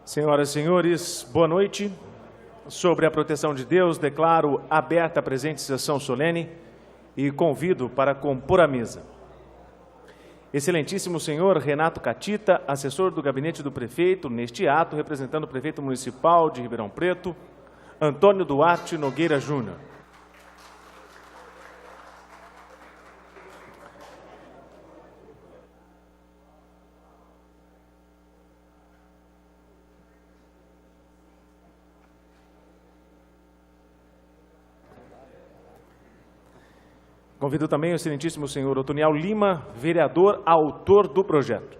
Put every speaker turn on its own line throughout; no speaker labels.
Senhoras e senhores, boa noite. Sobre a proteção de Deus, declaro aberta a presente sessão solene e convido para compor a mesa. Excelentíssimo senhor Renato Catita, assessor do gabinete do prefeito, neste ato, representando o prefeito municipal de Ribeirão Preto, Antônio Duarte Nogueira Júnior. Convido também o excelentíssimo senhor Otoniel Lima, vereador, autor do projeto.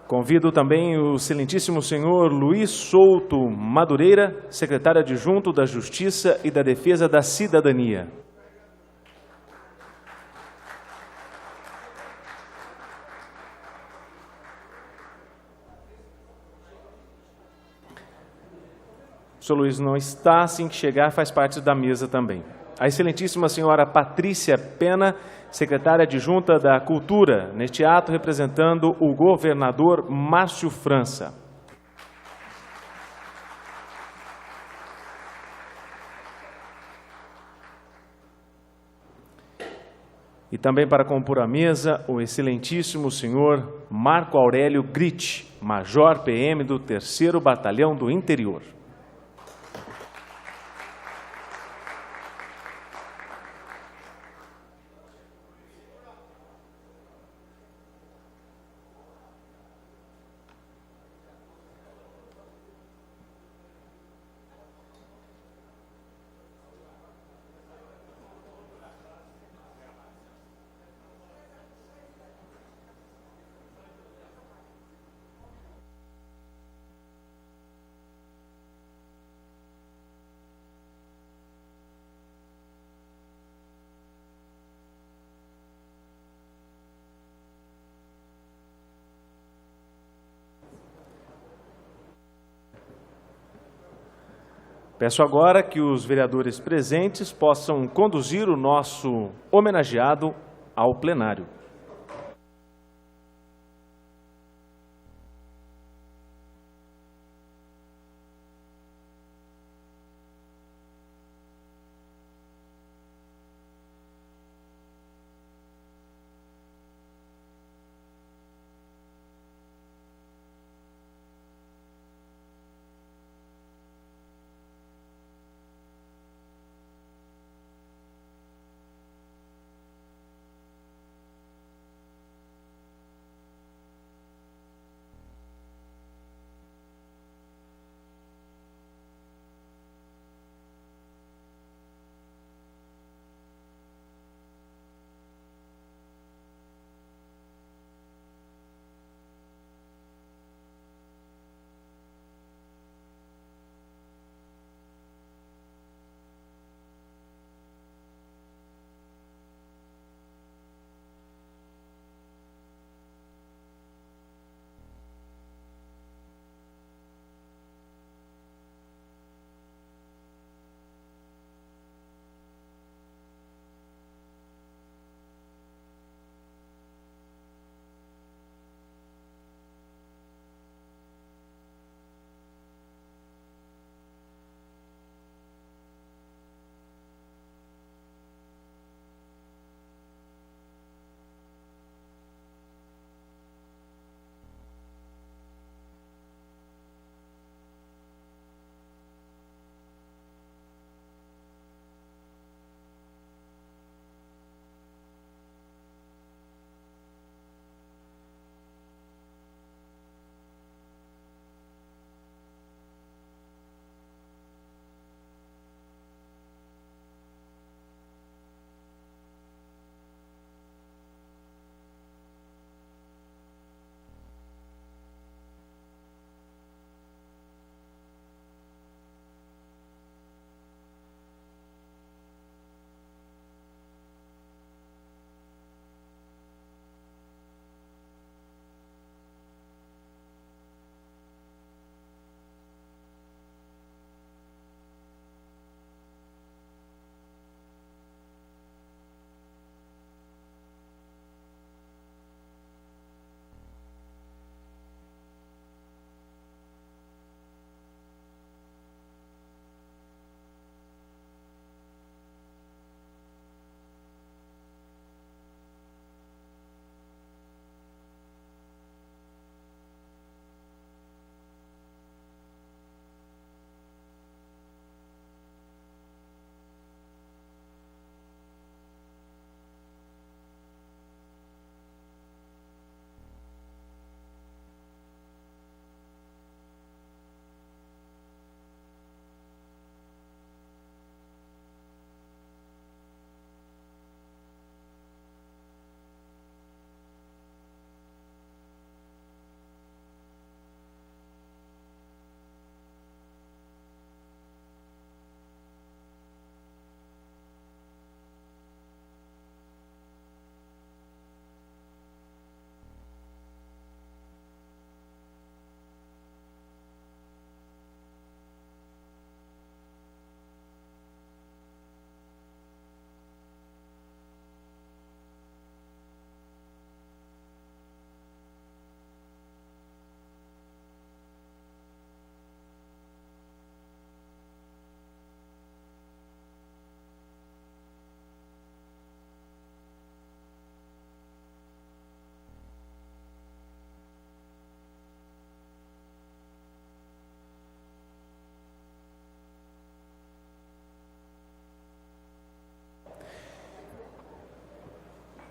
Convido também o excelentíssimo senhor Luiz Souto Madureira, secretário adjunto da Justiça e da Defesa da Cidadania. O senhor Luiz não está, assim que chegar, faz parte da mesa também. A excelentíssima senhora Patrícia Pena, secretária adjunta da Cultura, neste ato representando o governador Márcio França. E também para compor a mesa, o excelentíssimo senhor Marco Aurélio Gritti, major PM do 3º Batalhão do Interior. Peço agora que os vereadores presentes possam conduzir o nosso homenageado ao plenário.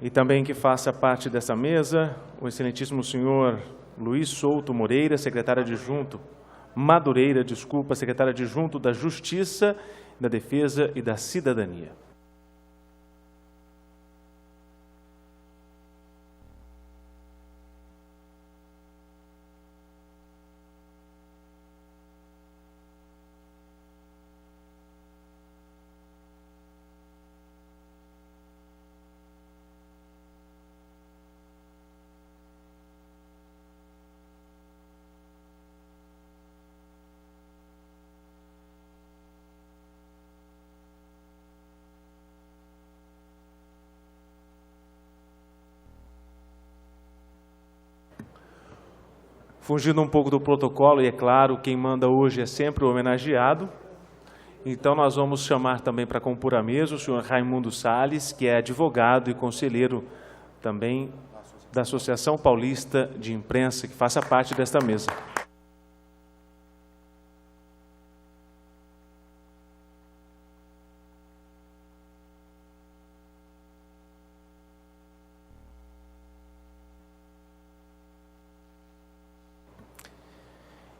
E também que faça parte dessa mesa o excelentíssimo senhor Luiz Souto Moreira, secretário adjunto, Madureira, desculpa, secretário adjunto da Justiça, da Defesa e da Cidadania. Fugindo um pouco do protocolo, e é claro, quem manda hoje é sempre o homenageado. Então nós vamos chamar também para compor a mesa o senhor Raimundo Salles, que é advogado e conselheiro também da Associação Paulista de Imprensa, que faça parte desta mesa.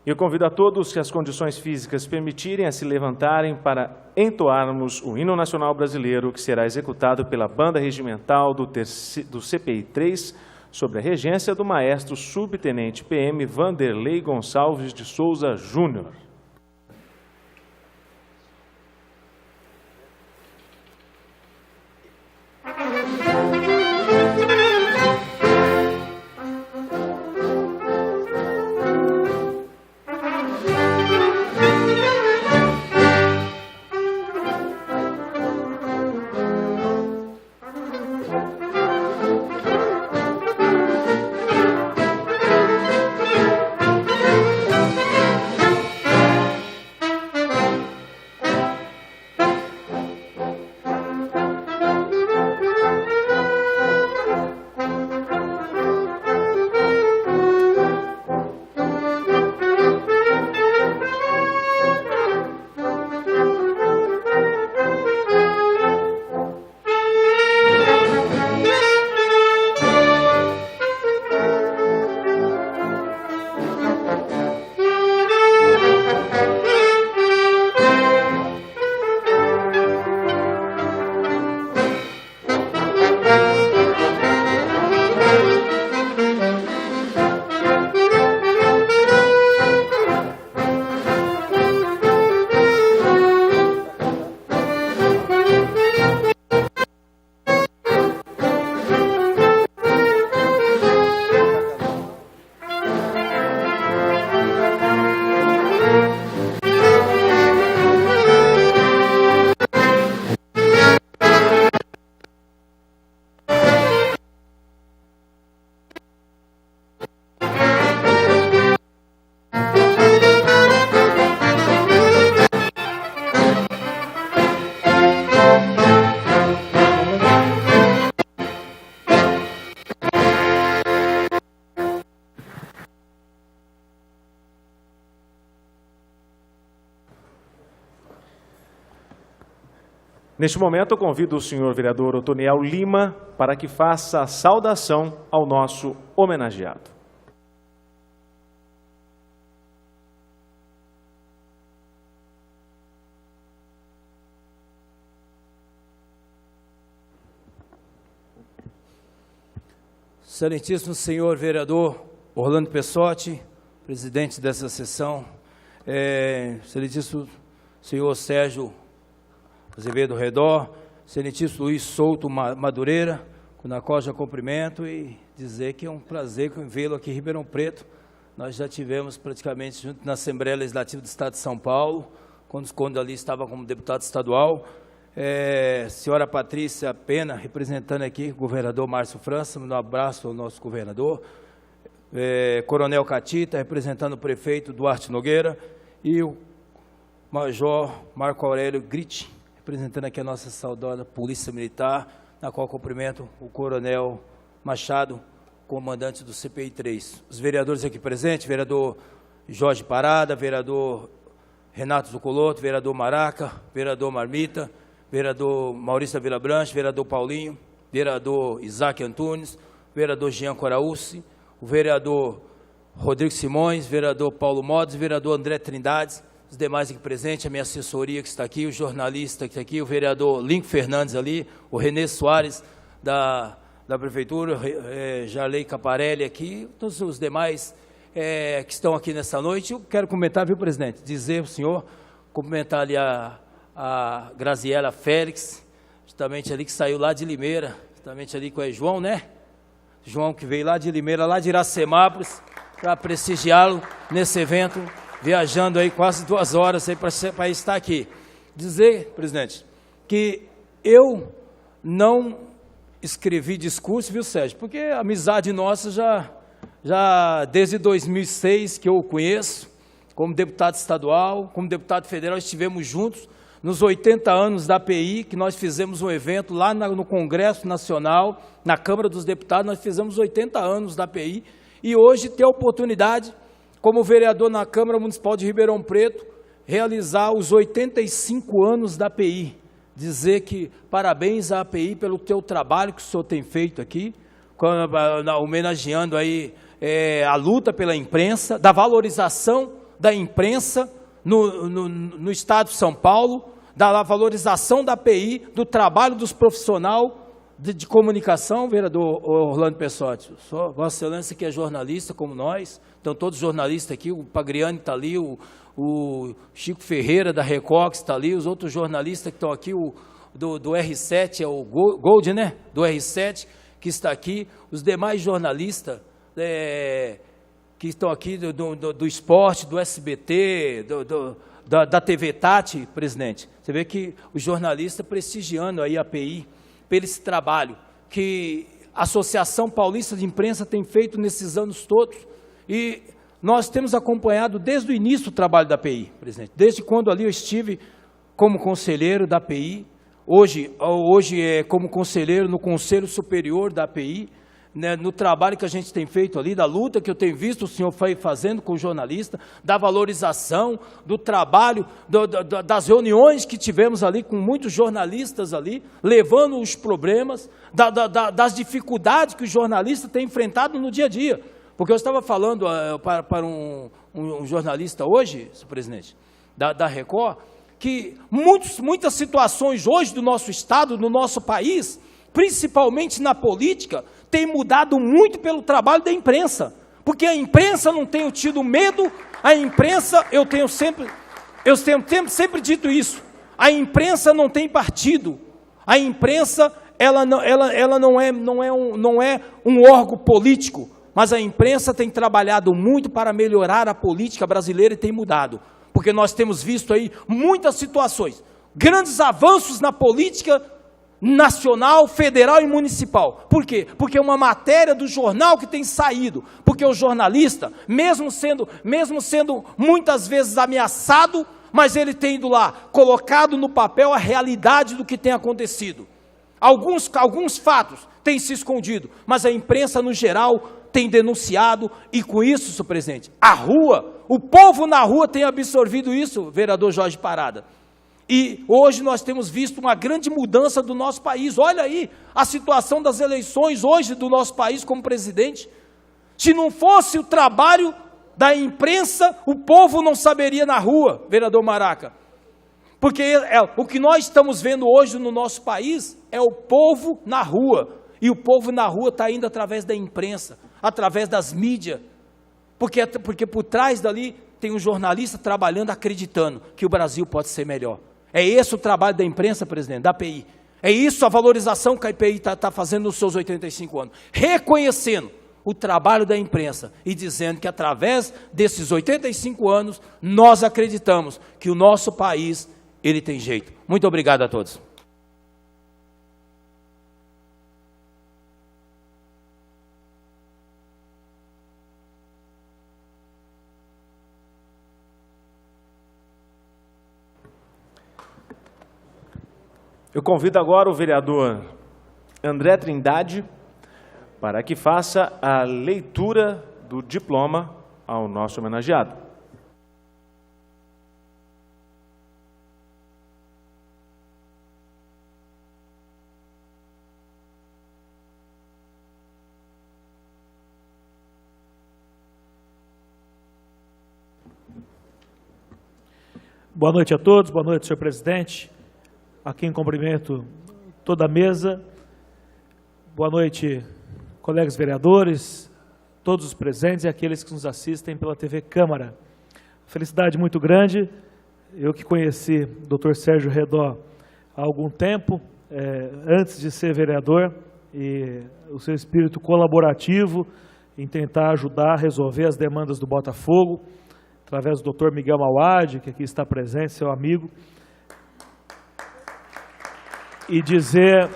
Eu convido a todos, se as condições físicas permitirem, a se levantarem para entoarmos o hino nacional brasileiro, que será executado pela Banda Regimental do CPI 3, sob a regência do maestro subtenente PM Vanderlei Gonçalves de Souza Júnior. Neste momento, eu convido o senhor vereador Otoniel Lima para que faça a saudação ao nosso homenageado.
Excelentíssimo senhor vereador Orlando Pessotti, presidente dessa sessão, excelentíssimo senhor Sérgio Azevedo Redó, excelentíssimo Luiz Souto Madureira, na qual já cumprimento e dizer que é um prazer vê-lo aqui em Ribeirão Preto. Nós já tivemos praticamente junto na Assembleia Legislativa do Estado de São Paulo, quando ali estava como deputado estadual. Senhora Patrícia Pena, representando aqui o governador Márcio França, um abraço ao nosso governador. Coronel Catita, representando o prefeito Duarte Nogueira, e o Major Marco Aurélio Gritti, representando aqui a nossa saudosa Polícia Militar, na qual cumprimento o Coronel Machado, comandante do CPI 3. Os vereadores aqui presentes, vereador Jorge Parada, vereador Renato Zucoloto, vereador Maraca, vereador Marmita, vereador Maurício da Vila Branche, vereador Paulinho, vereador Isaac Antunes, vereador Jean Coraúci, o vereador Rodrigo Simões, vereador Paulo Modes, vereador André Trindades, os demais aqui presentes, a minha assessoria que está aqui, o jornalista que está aqui, o vereador Lincoln Fernandes ali, o Renê Soares da Prefeitura, Jarley Caparelli aqui, todos os demais que estão aqui nessa noite. Eu quero comentar, viu, presidente, dizer ao senhor, cumprimentar ali a Graziela Félix, justamente ali que saiu lá de Limeira, justamente ali com o João, né? João que veio lá de Limeira, lá de Iracemápolis, para prestigiá-lo nesse evento, viajando aí quase 2 horas para estar aqui. Dizer, presidente, que eu não escrevi discurso, viu, Sérgio? Porque a amizade nossa já desde 2006 que eu o conheço, como deputado estadual, como deputado federal, estivemos juntos nos 80 anos da API, que nós fizemos um evento lá no Congresso Nacional, na Câmara dos Deputados, nós fizemos 80 anos da API, e hoje ter a oportunidade, como vereador na Câmara Municipal de Ribeirão Preto, realizar os 85 anos da API. Dizer que parabéns à API pelo teu trabalho que o senhor tem feito aqui, homenageando aí a luta pela imprensa, da valorização da imprensa no Estado de São Paulo, da valorização da API, do trabalho dos profissionais de comunicação, vereador Orlando Pessotti. Vossa Excelência que é jornalista como nós, então todos os jornalistas aqui, o Pagriani está ali, o Chico Ferreira da Record está ali, os outros jornalistas que estão aqui, do R7, é o Gold, né? Do R7, que está aqui, os demais jornalistas que estão aqui do esporte, do SBT, da TV Tati, presidente. Você vê que os jornalistas prestigiando aí a API, pelo esse trabalho que a Associação Paulista de Imprensa tem feito nesses anos todos, e nós temos acompanhado desde o início o trabalho da API, presidente, desde quando ali eu estive como conselheiro da API, hoje como conselheiro no Conselho Superior da API, né, no trabalho que a gente tem feito ali, da luta que eu tenho visto o senhor fazendo com o jornalista, da valorização, do trabalho, das reuniões que tivemos ali com muitos jornalistas ali, levando os problemas, das dificuldades que o jornalista tem enfrentado no dia a dia. Porque eu estava falando para um jornalista hoje, senhor presidente, da Record, que muitas situações hoje do nosso Estado, do nosso país, principalmente na política, tem mudado muito pelo trabalho da imprensa, porque a imprensa não tem tido medo, a imprensa, eu tenho sempre dito isso, a imprensa não tem partido, a imprensa ela não é um órgão político, mas a imprensa tem trabalhado muito para melhorar a política brasileira e tem mudado, porque nós temos visto aí muitas situações, grandes avanços na política nacional, federal e municipal. Por quê? Porque é uma matéria do jornal que tem saído, porque o jornalista, mesmo sendo muitas vezes ameaçado, mas ele tem ido lá, colocado no papel a realidade do que tem acontecido. Alguns fatos têm se escondido, mas a imprensa no geral tem denunciado, e com isso, senhor presidente, a rua, o povo na rua tem absorvido isso, vereador Jorge Parada. E hoje nós temos visto uma grande mudança do nosso país. Olha aí a situação das eleições hoje do nosso país como presidente. Se não fosse o trabalho da imprensa, o povo não saberia na rua, vereador Maraca. Porque o que nós estamos vendo hoje no nosso país é o povo na rua. E o povo na rua está indo através da imprensa, através das mídias. Porque por trás dali tem um jornalista trabalhando, acreditando que o Brasil pode ser melhor. É esse o trabalho da imprensa, presidente, da API. É isso a valorização que a API está fazendo nos seus 85 anos. Reconhecendo o trabalho da imprensa e dizendo que através desses 85 anos, nós acreditamos que o nosso país, ele tem jeito. Muito obrigado a todos.
Eu convido agora o vereador André Trindade para que faça a leitura do diploma ao nosso homenageado.
Boa noite a todos, boa noite, senhor presidente, a quem cumprimento toda a mesa. Boa noite, colegas vereadores, todos os presentes e aqueles que nos assistem pela TV Câmara. Felicidade muito grande, eu que conheci o Dr. Sérgio Redó há algum tempo, antes de ser vereador, e o seu espírito colaborativo em tentar ajudar a resolver as demandas do Botafogo, através do Dr. Miguel Mauad, que aqui está presente, seu amigo, e dizer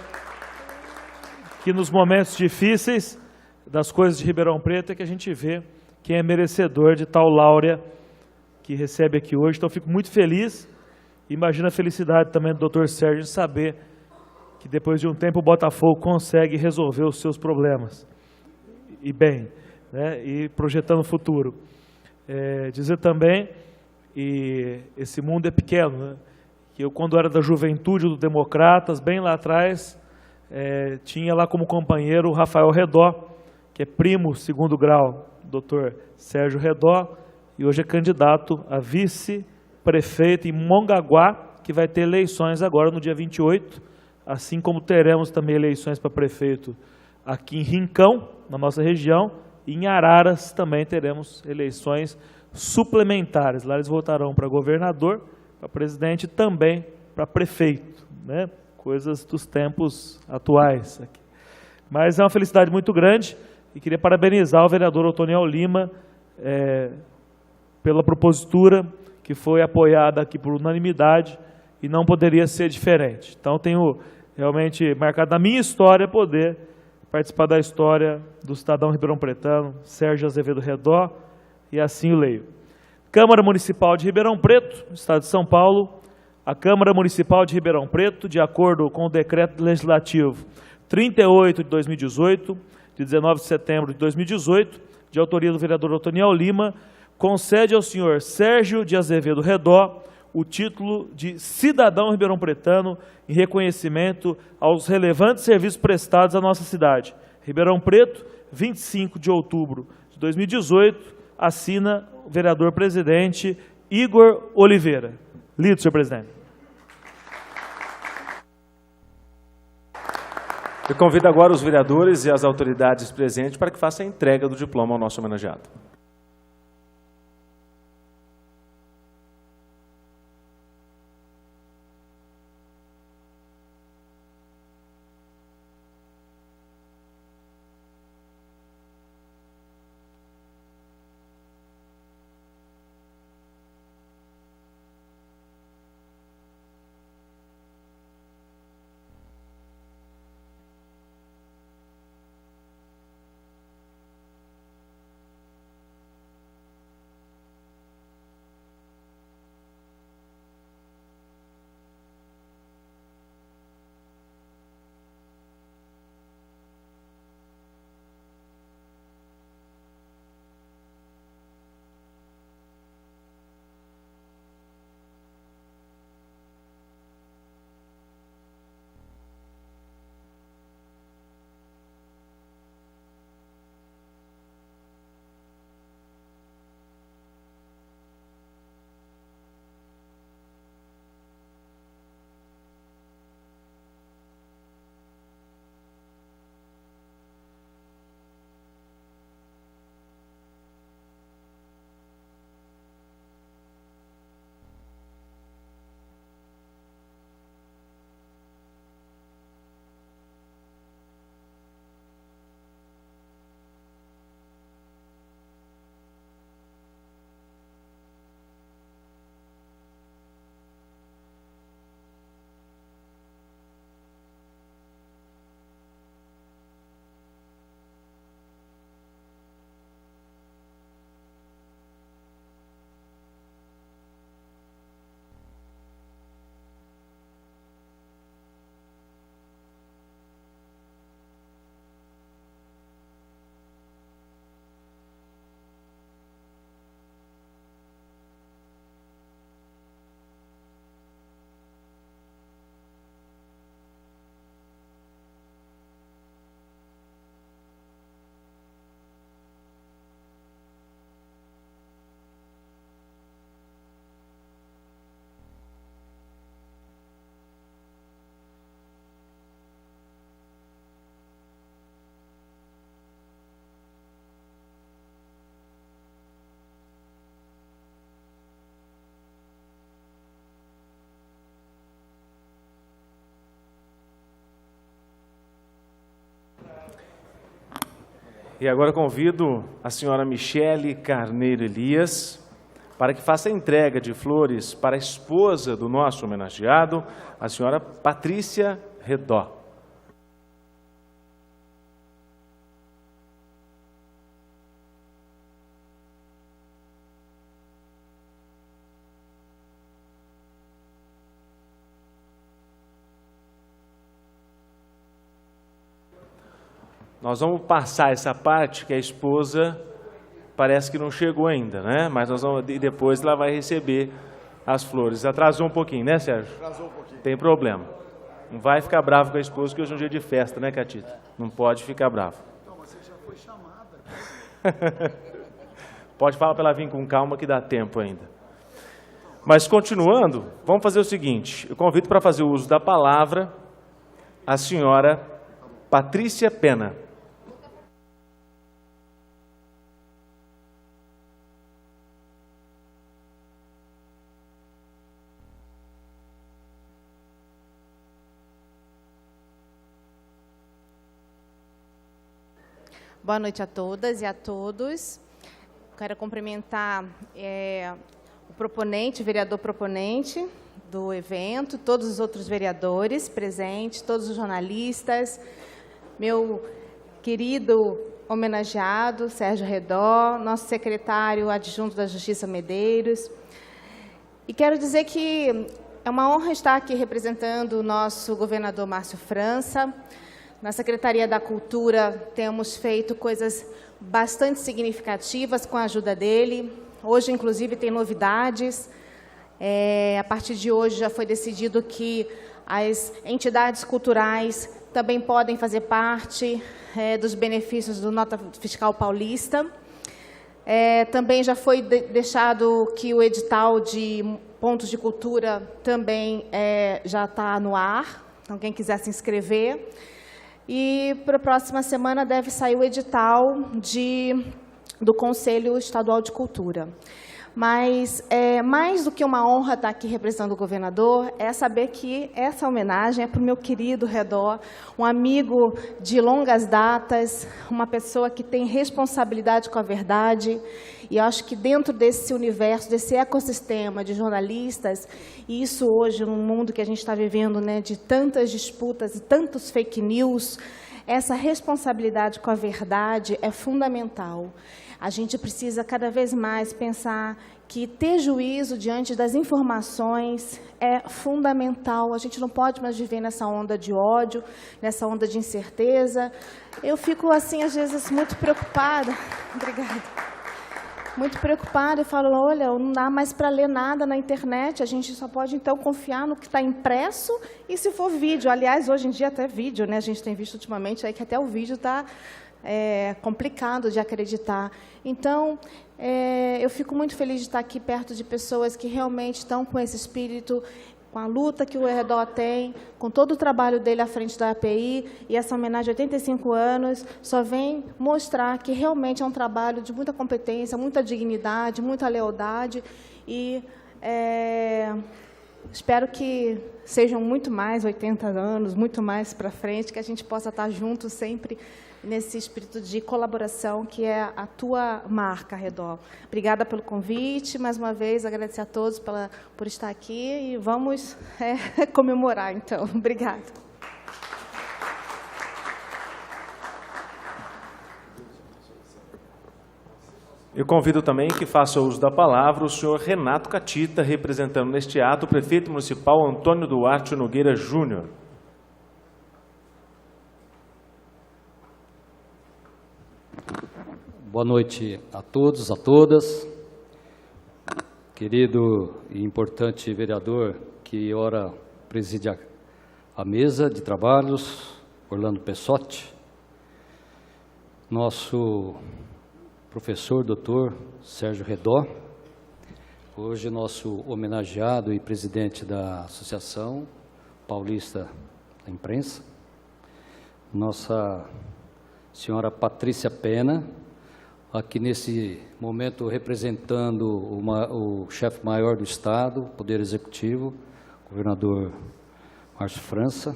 que nos momentos difíceis das coisas de Ribeirão Preto é que a gente vê quem é merecedor de tal láurea que recebe aqui hoje. Então, fico muito feliz, imagino a felicidade também do Dr. Sérgio de saber que depois de um tempo o Botafogo consegue resolver os seus problemas, e bem, né, e projetando o futuro. Dizer também, e esse mundo é pequeno, né, que eu, quando era da juventude do Democratas, bem lá atrás, tinha lá como companheiro o Rafael Redó, que é primo, segundo grau, do Dr. Sérgio Redó, e hoje é candidato a vice-prefeito em Mongaguá, que vai ter eleições agora no dia 28, assim como teremos também eleições para prefeito aqui em Rincão, na nossa região, e em Araras também teremos eleições suplementares. Lá eles votarão para governador, para presidente e também para prefeito, né? Coisas dos tempos atuais aqui. Mas é uma felicidade muito grande e queria parabenizar o vereador Otoniel Lima pela propositura que foi apoiada aqui por unanimidade e não poderia ser diferente. Então tenho realmente marcado na minha história poder participar da história do cidadão ribeirão-pretano, Sérgio Azevedo Redó, e assim o leio. Câmara Municipal de Ribeirão Preto, Estado de São Paulo. A Câmara Municipal de Ribeirão Preto, de acordo com o Decreto Legislativo 38 de 2018, de 19 de setembro de 2018, de autoria do vereador Otoniel Lima, concede ao senhor Sérgio de Azevedo Redó o título de cidadão ribeirão-pretano em reconhecimento aos relevantes serviços prestados à nossa cidade. Ribeirão Preto, 25 de outubro de 2018, assina o vereador presidente Igor Oliveira. Lido, senhor presidente.
Eu convido agora os vereadores e as autoridades presentes para que façam a entrega do diploma ao nosso homenageado. E agora convido a senhora Michele Carneiro Elias para que faça a entrega de flores para a esposa do nosso homenageado, a senhora Patrícia Redó. Nós vamos passar essa parte que a esposa parece que não chegou ainda, né? Mas nós vamos, e depois ela vai receber as flores. Atrasou um pouquinho, né, Sérgio? Atrasou um pouquinho. Tem problema. Não vai ficar bravo com a esposa, porque hoje é um dia de festa, né, Catita? Não pode ficar bravo.
Então, você já foi chamada.
Pode falar para ela vir com calma que dá tempo ainda. Mas continuando, vamos fazer o seguinte. Eu convido para fazer o uso da palavra a senhora Patrícia Pena.
Boa noite a todas e a todos. Quero cumprimentar o proponente, o vereador proponente do evento, todos os outros vereadores presentes, todos os jornalistas, meu querido homenageado Sérgio Redó, nosso secretário adjunto da Justiça Medeiros. E quero dizer que é uma honra estar aqui representando o nosso governador Márcio França. Na Secretaria da Cultura temos feito coisas bastante significativas com a ajuda dele. Hoje, inclusive, tem novidades. A partir de hoje já foi decidido que as entidades culturais também podem fazer parte dos benefícios do Nota Fiscal Paulista. Também já foi deixado que o edital de pontos de cultura também já está no ar. Então, quem quiser se inscrever. E para a próxima semana deve sair o edital do Conselho Estadual de Cultura. Mas mais do que uma honra estar aqui representando o governador, é saber que essa homenagem é para o meu querido Redó, um amigo de longas datas, uma pessoa que tem responsabilidade com a verdade. E eu acho que dentro desse universo, desse ecossistema de jornalistas, e isso hoje, no mundo que a gente está vivendo, né, de tantas disputas e tantos fake news, essa responsabilidade com a verdade é fundamental. A gente precisa cada vez mais pensar que ter juízo diante das informações é fundamental. A gente não pode mais viver nessa onda de ódio, nessa onda de incerteza. Eu fico, assim, às vezes, muito preocupada. Obrigada. Muito preocupada e falo, olha, não dá mais para ler nada na internet, a gente só pode, então, confiar no que está impresso e se for vídeo. Aliás, hoje em dia até vídeo, né? A gente tem visto ultimamente aí que até o vídeo está complicado de acreditar. Então, eu fico muito feliz de estar aqui perto de pessoas que realmente estão com esse espírito, com a luta que o Redó tem, com todo o trabalho dele à frente da API, e essa homenagem a 85 anos só vem mostrar que realmente é um trabalho de muita competência, muita dignidade, muita lealdade, e espero que sejam muito mais 80 anos, muito mais para frente, que a gente possa estar juntos sempre nesse espírito de colaboração que é a tua marca, Redó. Obrigada pelo convite, mais uma vez, agradecer a todos por estar aqui e vamos comemorar, então. Obrigada.
Eu convido também que faça uso da palavra o senhor Renato Catita, representando neste ato o prefeito municipal Antônio Duarte Nogueira Júnior.
Boa noite a todos, a todas. Querido e importante vereador que ora preside a mesa de trabalhos, Orlando Pessotti. Nosso professor, doutor Sérgio Redó. Hoje nosso homenageado e presidente da Associação Paulista da Imprensa. Nossa senhora Patrícia Pena, aqui nesse momento representando o chefe maior do Estado, Poder Executivo, governador Márcio França.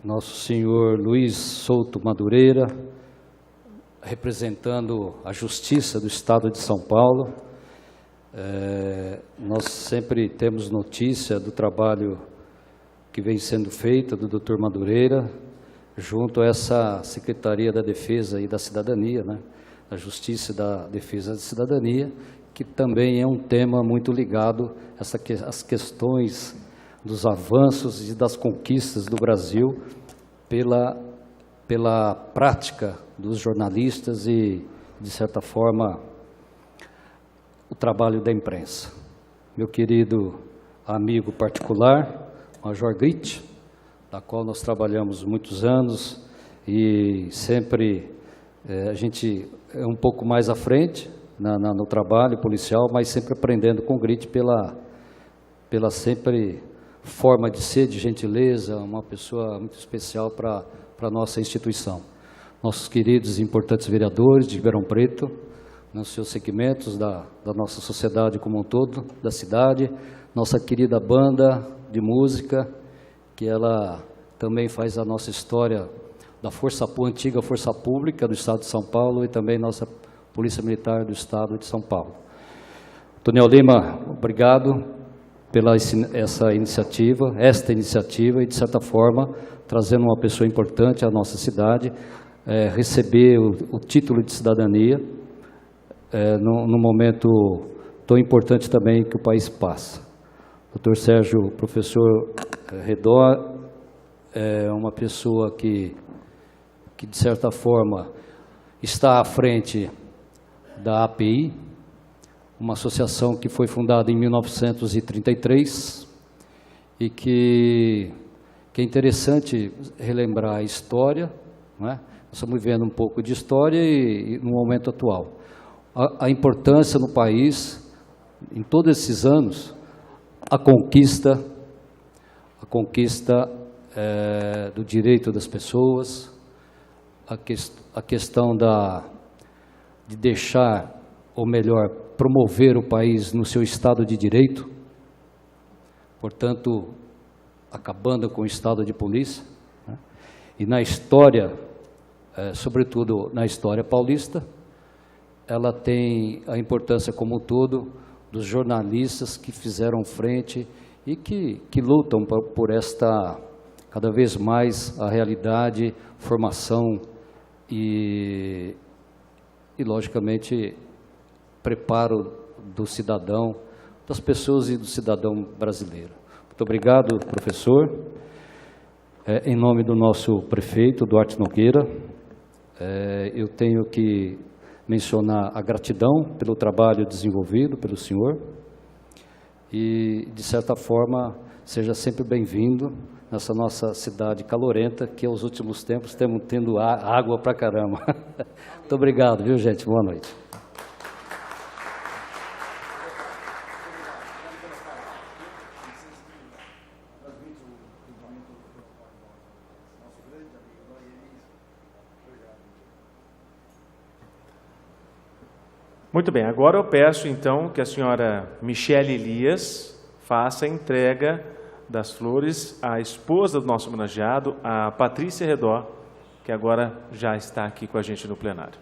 nosso senhor Luiz Souto Madureira, representando a Justiça do Estado de São Paulo. Nós sempre temos notícia do trabalho que vem sendo feito do Dr. Madureira, junto a essa Secretaria da Defesa e da Cidadania, né? Da Justiça e da Defesa da Cidadania, que também é um tema muito ligado às questões dos avanços e das conquistas do Brasil pela prática dos jornalistas e, de certa forma, o trabalho da imprensa. Meu querido amigo particular, Major Gritti, da qual nós trabalhamos muitos anos e sempre a gente é um pouco mais à frente no trabalho policial, mas sempre aprendendo com o Gritti pela sempre forma de ser, de gentileza, uma pessoa muito especial para a nossa instituição. Nossos queridos e importantes vereadores de Ribeirão Preto, nos seus segmentos da nossa sociedade como um todo, da cidade, nossa querida banda de música, que ela também faz a nossa história da antiga Força Pública do Estado de São Paulo e também nossa Polícia Militar do Estado de São Paulo. Toniel Lima, obrigado pela esta iniciativa e, de certa forma, trazendo uma pessoa importante à nossa cidade, receber o título de cidadania num momento tão importante também que o país passa. Dr. Sérgio, professor Redó, é uma pessoa que, de certa forma, está à frente da API, uma associação que foi fundada em 1933 e que é interessante relembrar a história, não é? Nós estamos vivendo um pouco de história e no momento atual. A importância no país, em todos esses anos, a conquista do direito das pessoas, a questão de deixar, ou melhor, promover o país no seu estado de direito, portanto, acabando com o estado de polícia, né? E na história, sobretudo na história paulista, ela tem a importância como um todo dos jornalistas que fizeram frente e que lutam por esta, cada vez mais, a realidade, formação e logicamente, preparo do cidadão, das pessoas e do cidadão brasileiro. Muito obrigado, professor. Em nome do nosso prefeito, Duarte Nogueira, eu tenho que mencionar a gratidão pelo trabalho desenvolvido pelo senhor e, de certa forma, seja sempre bem-vindo nessa nossa cidade calorenta, que aos últimos tempos estamos tendo água pra caramba. Muito obrigado, viu, gente? Boa noite.
Muito bem, agora eu peço então que a senhora Michele Elias faça a entrega das flores à esposa do nosso homenageado, a Patrícia Redó, que agora já está aqui com a gente no plenário.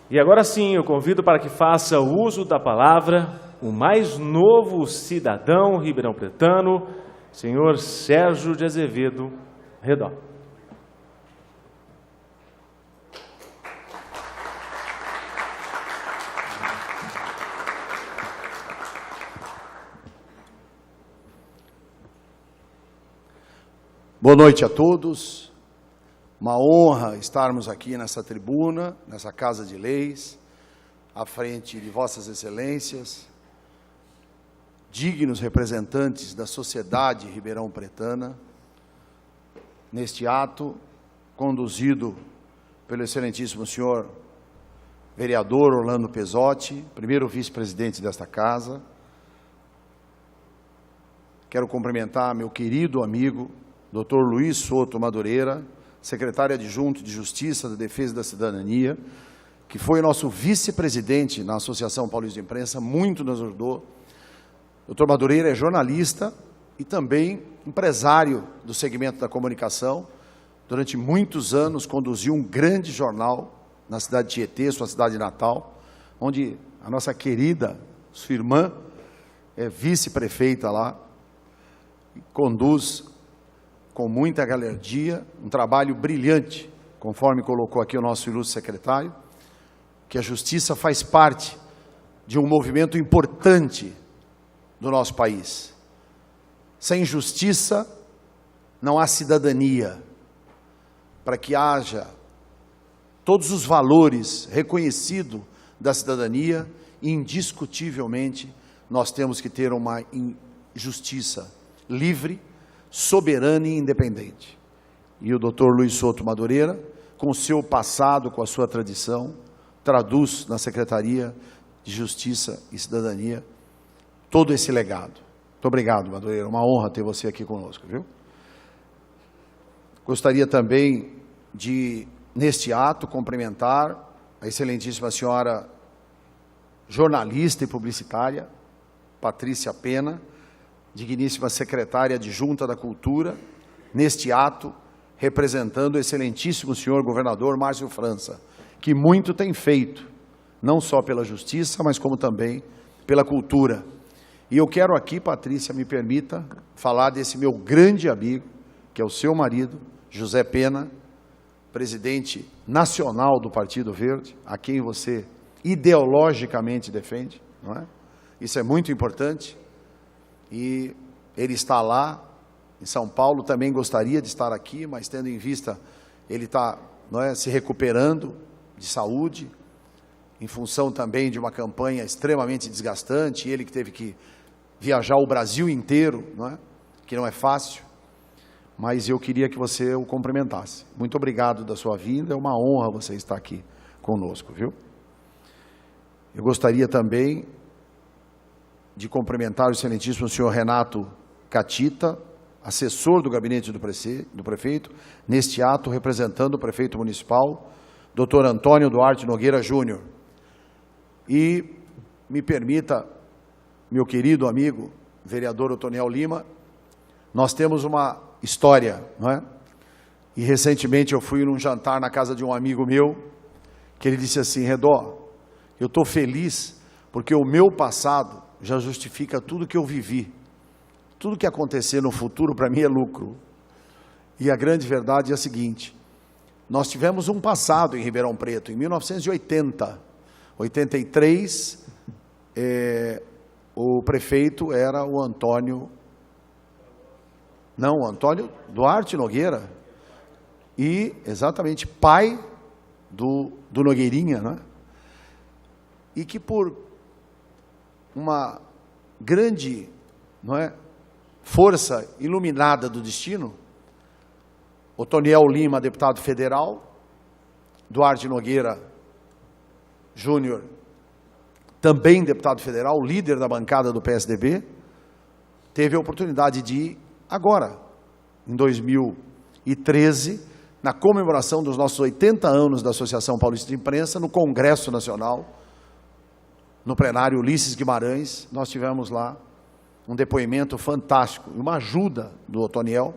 E agora sim, eu convido para que faça uso da palavra o mais novo cidadão ribeirão-pretano, senhor Sérgio de Azevedo Redó.
Boa noite a todos. Uma honra estarmos aqui nessa tribuna, nessa Casa de Leis, à frente de Vossas Excelências, dignos representantes da sociedade ribeirão-pretana, neste ato conduzido pelo excelentíssimo senhor vereador Orlando Pesotti, primeiro vice-presidente desta casa. Quero cumprimentar meu querido amigo, Dr. Luiz Soto Madureira, secretário adjunto de Justiça, da Defesa e da Cidadania, que foi nosso vice-presidente na Associação Paulista de Imprensa, muito nos ajudou. Dr. Madureira é jornalista e também empresário do segmento da comunicação. Durante muitos anos conduziu um grande jornal na cidade de Tietê, sua cidade natal, onde a nossa querida, sua irmã, é vice-prefeita lá, e conduz com muita galhardia, um trabalho brilhante, conforme colocou aqui o nosso ilustre secretário, que a justiça faz parte de um movimento importante do nosso país. Sem justiça, não há cidadania. Para que haja todos os valores reconhecidos da cidadania, indiscutivelmente, nós temos que ter uma justiça livre, soberana e independente. E o Dr. Luiz Soto Madureira, com o seu passado, com a sua tradição, traduz na Secretaria de Justiça e Cidadania todo esse legado. Muito obrigado, Madureira. Uma honra ter você aqui conosco, viu? Gostaria também de, neste ato, cumprimentar a excelentíssima senhora jornalista e publicitária, Patrícia Pena, digníssima secretária adjunta da Cultura, neste ato, representando o excelentíssimo senhor governador Márcio França, que muito tem feito, não só pela justiça, mas como também pela cultura. E eu quero aqui, Patrícia, me permita, falar desse meu grande amigo, que é o seu marido, José Pena, presidente nacional do Partido Verde, a quem você ideologicamente defende, não é? Isso é muito importante. E ele está lá, em São Paulo, também gostaria de estar aqui, mas tendo em vista, ele está, não é, se recuperando de saúde, em função também de uma campanha extremamente desgastante, ele que teve que viajar o Brasil inteiro, não é? Que não é fácil, mas eu queria que você o cumprimentasse. Muito obrigado da sua vinda, é uma honra você estar aqui conosco, viu? Eu gostaria também de cumprimentar o excelentíssimo senhor Renato Catita, assessor do gabinete do prefeito, neste ato representando o prefeito municipal, Dr. Antônio Duarte Nogueira Júnior. E me permita, meu querido amigo, vereador Otoniel Lima, nós temos uma história, não é? E recentemente eu fui num jantar na casa de um amigo meu, que ele disse assim: Redó, eu estou feliz porque o meu passado já justifica tudo que eu vivi. Tudo que acontecer no futuro, para mim, é lucro. E a grande verdade é a seguinte: nós tivemos um passado em Ribeirão Preto, em 1980. 83, o prefeito era o Antônio Duarte Nogueira. E, exatamente, pai do Nogueirinha, né? E que por uma grande, não é, força iluminada do destino, Otoniel Lima, deputado federal, Duarte Nogueira Júnior, também deputado federal, líder da bancada do PSDB, teve a oportunidade de, agora, em 2013, na comemoração dos nossos 80 anos da Associação Paulista de Imprensa, no Congresso Nacional, no plenário Ulisses Guimarães, nós tivemos lá um depoimento fantástico, uma ajuda do Otoniel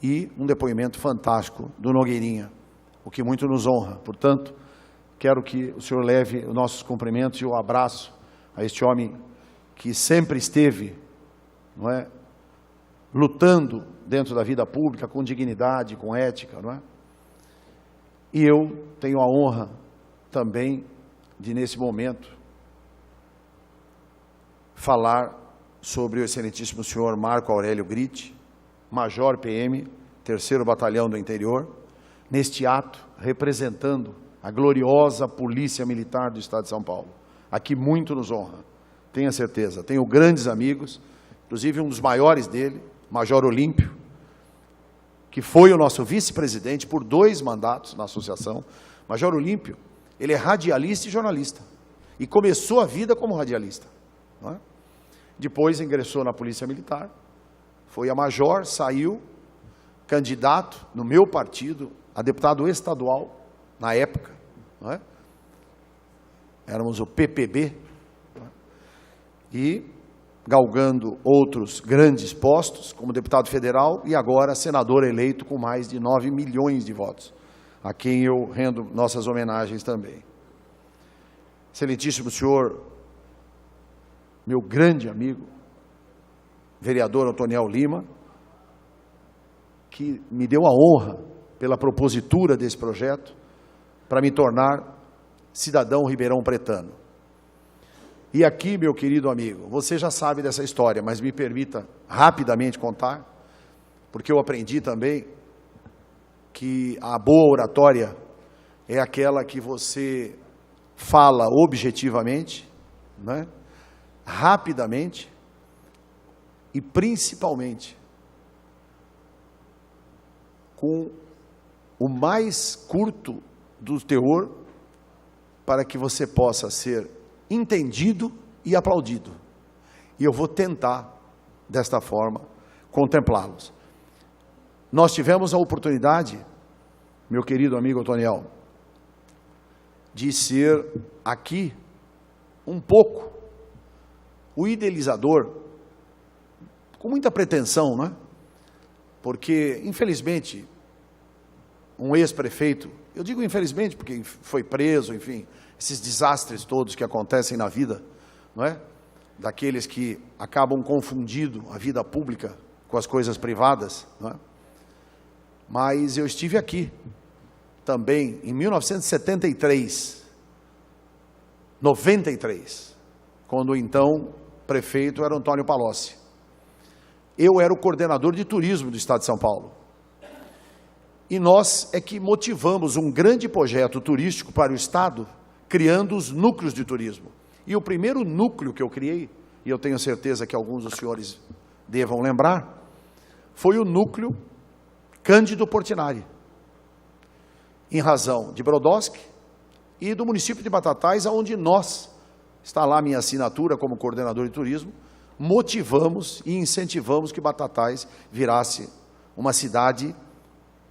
e um depoimento fantástico do Nogueirinha, o que muito nos honra. Portanto, quero que o senhor leve os nossos cumprimentos e o abraço a este homem que sempre esteve, não é, lutando dentro da vida pública com dignidade, com ética, não é? E eu tenho a honra também de, nesse momento, falar sobre o excelentíssimo senhor Marco Aurélio Gritti, Major PM, 3º Batalhão do Interior, neste ato representando a gloriosa Polícia Militar do Estado de São Paulo. Aqui muito nos honra, tenha certeza. Tenho grandes amigos, inclusive um dos maiores dele, Major Olímpio, que foi o nosso vice-presidente por 2 mandatos na associação. Major Olímpio, ele é radialista e jornalista, e começou a vida como radialista, não é? Depois ingressou na Polícia Militar, foi a major, saiu, candidato no meu partido, a deputado estadual, na época, não é? Éramos o PPB, não é? E galgando outros grandes postos, como deputado federal, e agora senador eleito com mais de 9 milhões de votos, a quem eu rendo nossas homenagens também. Excelentíssimo senhor, meu grande amigo, vereador Antoniel Lima, que me deu a honra pela propositura desse projeto para me tornar cidadão ribeirão-pretano. E aqui, meu querido amigo, você já sabe dessa história, mas me permita rapidamente contar, porque eu aprendi também que a boa oratória é aquela que você fala objetivamente, né? Rapidamente e principalmente com o mais curto do teor, para que você possa ser entendido e aplaudido. E eu vou tentar, desta forma, contemplá-los. Nós tivemos a oportunidade, meu querido amigo Antoniel, de ser aqui um pouco o idealizador, com muita pretensão, né? Porque, infelizmente, um ex-prefeito, eu digo infelizmente porque foi preso, enfim, esses desastres todos que acontecem na vida, não é? Daqueles que acabam confundindo a vida pública com as coisas privadas, não é? Mas eu estive aqui também em 1973, 93, quando então prefeito era Antônio Palocci. Eu era o coordenador de turismo do Estado de São Paulo. E nós é que motivamos um grande projeto turístico para o Estado, criando os núcleos de turismo. E o primeiro núcleo que eu criei, e eu tenho certeza que alguns dos senhores devam lembrar, foi o núcleo Cândido Portinari, em razão de Brodowski e do município de Batatais, onde nós, está lá a minha assinatura como coordenador de turismo, motivamos e incentivamos que Batatais virasse uma cidade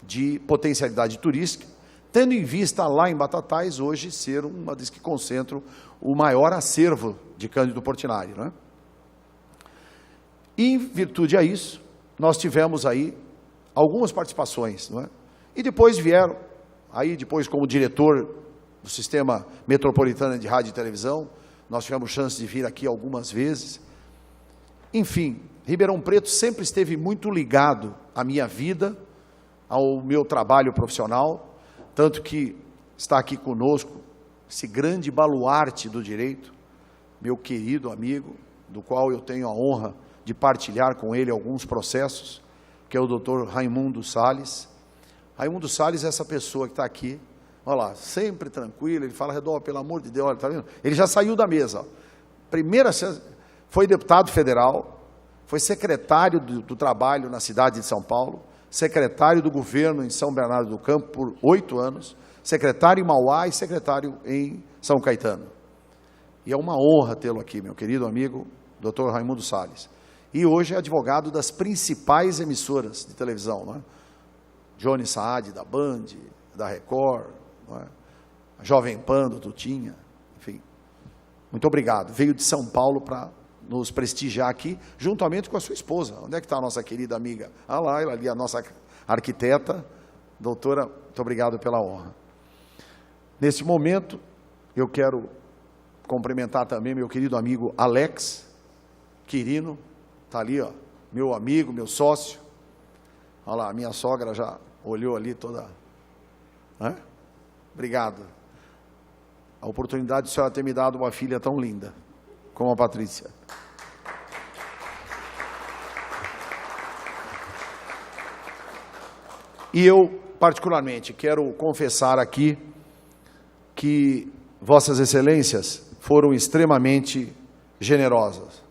de potencialidade turística, tendo em vista lá em Batatais hoje ser uma das que concentram o maior acervo de Cândido Portinari, né? E em virtude a isso, nós tivemos aí algumas participações, não é? E depois vieram, aí depois como diretor do Sistema Metropolitano de Rádio e Televisão, nós tivemos chance de vir aqui algumas vezes. Enfim, Ribeirão Preto sempre esteve muito ligado à minha vida, ao meu trabalho profissional, tanto que está aqui conosco esse grande baluarte do direito, meu querido amigo, do qual eu tenho a honra de partilhar com ele alguns processos, que é o doutor Raimundo Salles. Raimundo Salles é essa pessoa que está aqui, olha lá, sempre tranquilo, ele fala, Redó, pelo amor de Deus, olha, tá vendo? Ele já saiu da mesa, ó. Primeira, foi deputado federal, foi secretário do trabalho na cidade de São Paulo, secretário do governo em São Bernardo do Campo por 8 anos, secretário em Mauá e secretário em São Caetano. E é uma honra tê-lo aqui, meu querido amigo, doutor Raimundo Salles. E hoje é advogado das principais emissoras de televisão, não é? Johnny Saad, da Band, da Record, não é? A Jovem Pan, do Tutinha, enfim. Muito obrigado. Veio de São Paulo para nos prestigiar aqui, juntamente com a sua esposa. Onde é que está a nossa querida amiga? Ah lá, ela ali, a nossa arquiteta, doutora, muito obrigado pela honra. Nesse momento, eu quero cumprimentar também meu querido amigo Alex Quirino, está ali, ó, meu amigo, meu sócio. Olha lá, a minha sogra já olhou ali toda... Obrigado. A oportunidade de a senhora ter me dado uma filha tão linda como a Patrícia. E eu, particularmente, quero confessar aqui que Vossas Excelências foram extremamente generosas,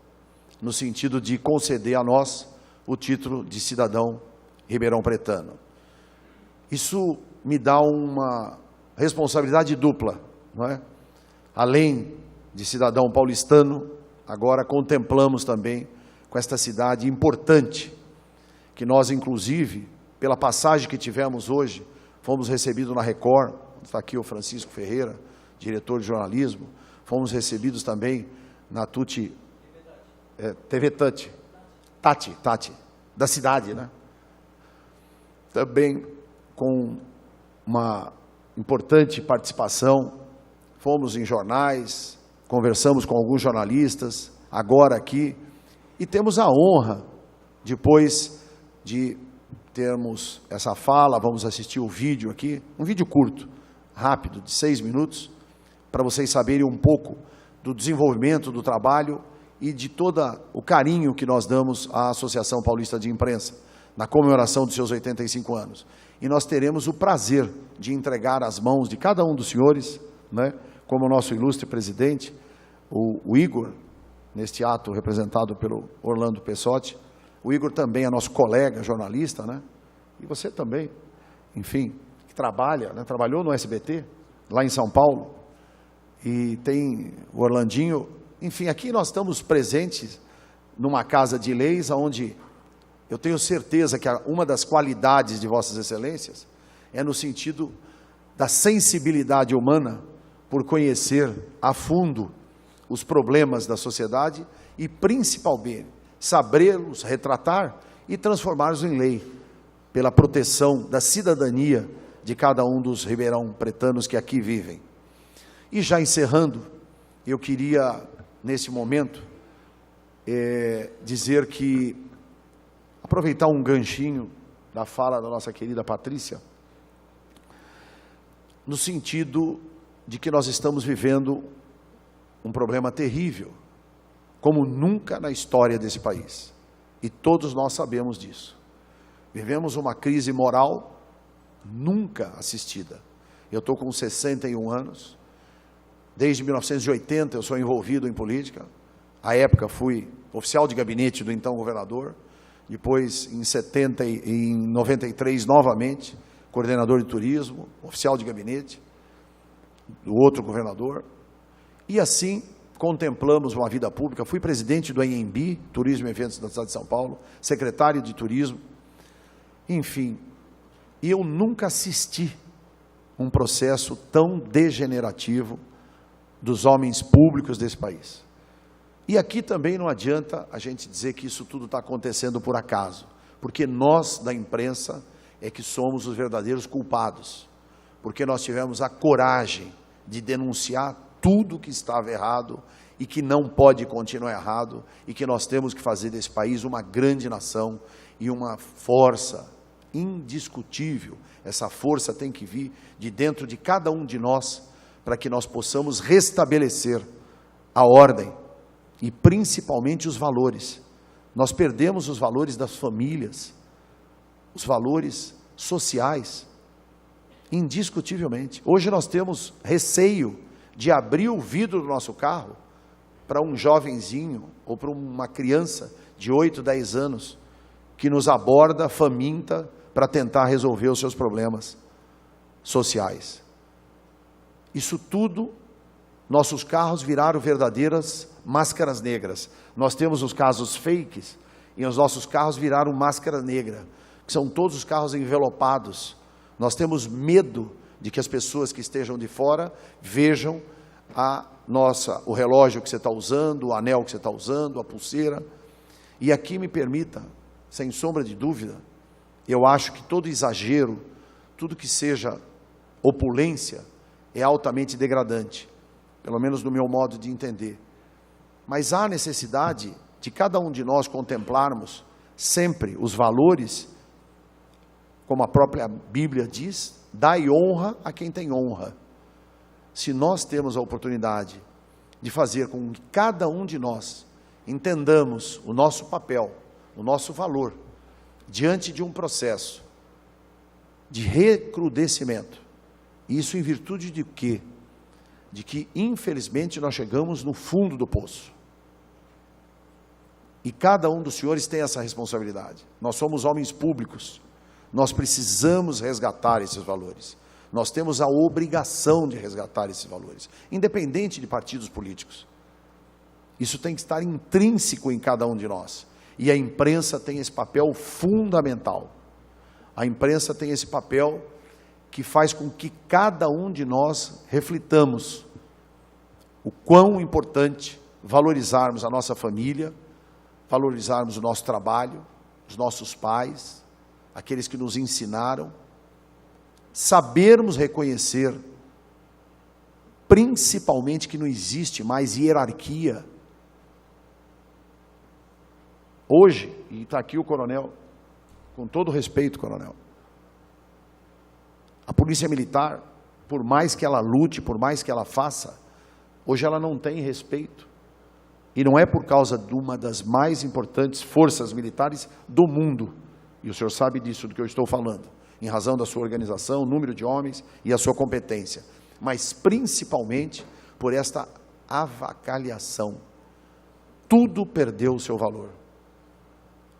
no sentido de conceder a nós o título de cidadão ribeirão-pretano. Isso me dá uma responsabilidade dupla, não é? Além de cidadão paulistano, agora contemplamos também com esta cidade importante, que nós, inclusive, pela passagem que tivemos hoje, fomos recebidos na Record, está aqui o Francisco Ferreira, diretor de jornalismo, fomos recebidos também na TV Tati, da cidade, né? Também com uma importante participação, fomos em jornais, conversamos com alguns jornalistas, agora aqui, e temos a honra, depois de termos essa fala, vamos assistir o vídeo aqui, um vídeo curto, rápido, de 6 minutos, para vocês saberem um pouco do desenvolvimento do trabalho e de todo o carinho que nós damos à Associação Paulista de Imprensa, na comemoração dos seus 85 anos. E nós teremos o prazer de entregar às mãos de cada um dos senhores, né, como o nosso ilustre presidente, o Igor, neste ato representado pelo Orlando Pessotti. O Igor também é nosso colega jornalista, né? E você também, enfim, que trabalha, né? Trabalhou no SBT, lá em São Paulo, e tem o Orlandinho. Enfim, aqui nós estamos presentes numa casa de leis, onde eu tenho certeza que uma das qualidades de Vossas Excelências é no sentido da sensibilidade humana por conhecer a fundo os problemas da sociedade e, principalmente, sabê-los retratar e transformá-los em lei, pela proteção da cidadania de cada um dos ribeirão-pretanos que aqui vivem. E já encerrando, eu queria, nesse momento, dizer que, aproveitar um ganchinho da fala da nossa querida Patrícia, no sentido de que nós estamos vivendo um problema terrível, como nunca na história desse país. E todos nós sabemos disso. Vivemos uma crise moral nunca assistida. Eu estou com 61 anos. Desde 1980 eu sou envolvido em política. À época fui oficial de gabinete do então governador. Depois, em 93, novamente, coordenador de turismo, oficial de gabinete do outro governador. E assim contemplamos uma vida pública. Fui presidente do ANB, Turismo e Eventos da cidade de São Paulo, secretário de turismo. Enfim, eu nunca assisti um processo tão degenerativo dos homens públicos desse país. E aqui também não adianta a gente dizer que isso tudo está acontecendo por acaso, porque nós, da imprensa, é que somos os verdadeiros culpados, porque nós tivemos a coragem de denunciar tudo que estava errado e que não pode continuar errado, e que nós temos que fazer desse país uma grande nação e uma força indiscutível. Essa força tem que vir de dentro de cada um de nós, para que nós possamos restabelecer a ordem e principalmente os valores. Nós perdemos os valores das famílias, os valores sociais, indiscutivelmente. Hoje nós temos receio de abrir o vidro do nosso carro para um jovenzinho ou para uma criança de 8, 10 anos que nos aborda faminta para tentar resolver os seus problemas sociais. Isso tudo, nossos carros viraram verdadeiras máscaras negras. Nós temos os casos fakes e os nossos carros viraram máscara negra, que são todos os carros envelopados. Nós temos medo de que as pessoas que estejam de fora vejam o relógio que você está usando, o anel que você está usando, a pulseira. E aqui me permita, sem sombra de dúvida, eu acho que todo exagero, tudo que seja opulência, é altamente degradante, pelo menos no meu modo de entender. Mas há necessidade de cada um de nós contemplarmos sempre os valores, como a própria Bíblia diz, dai honra a quem tem honra. Se nós temos a oportunidade de fazer com que cada um de nós entendamos o nosso papel, o nosso valor, diante de um processo de recrudescimento, isso em virtude de quê? De que, infelizmente, nós chegamos no fundo do poço. E cada um dos senhores tem essa responsabilidade. Nós somos homens públicos, nós precisamos resgatar esses valores. Nós temos a obrigação de resgatar esses valores, independente de partidos políticos. Isso tem que estar intrínseco em cada um de nós. E a imprensa tem esse papel fundamental. A imprensa tem esse papel que faz com que cada um de nós reflitamos o quão importante valorizarmos a nossa família, valorizarmos o nosso trabalho, os nossos pais, aqueles que nos ensinaram, sabermos reconhecer, principalmente, que não existe mais hierarquia. Hoje, e está aqui o coronel, com todo respeito, coronel, a polícia militar, por mais que ela lute, por mais que ela faça, hoje ela não tem respeito. E não é por causa de uma das mais importantes forças militares do mundo, e o senhor sabe disso, do que eu estou falando, em razão da sua organização, número de homens e a sua competência, mas principalmente por esta avacalhação. Tudo perdeu o seu valor.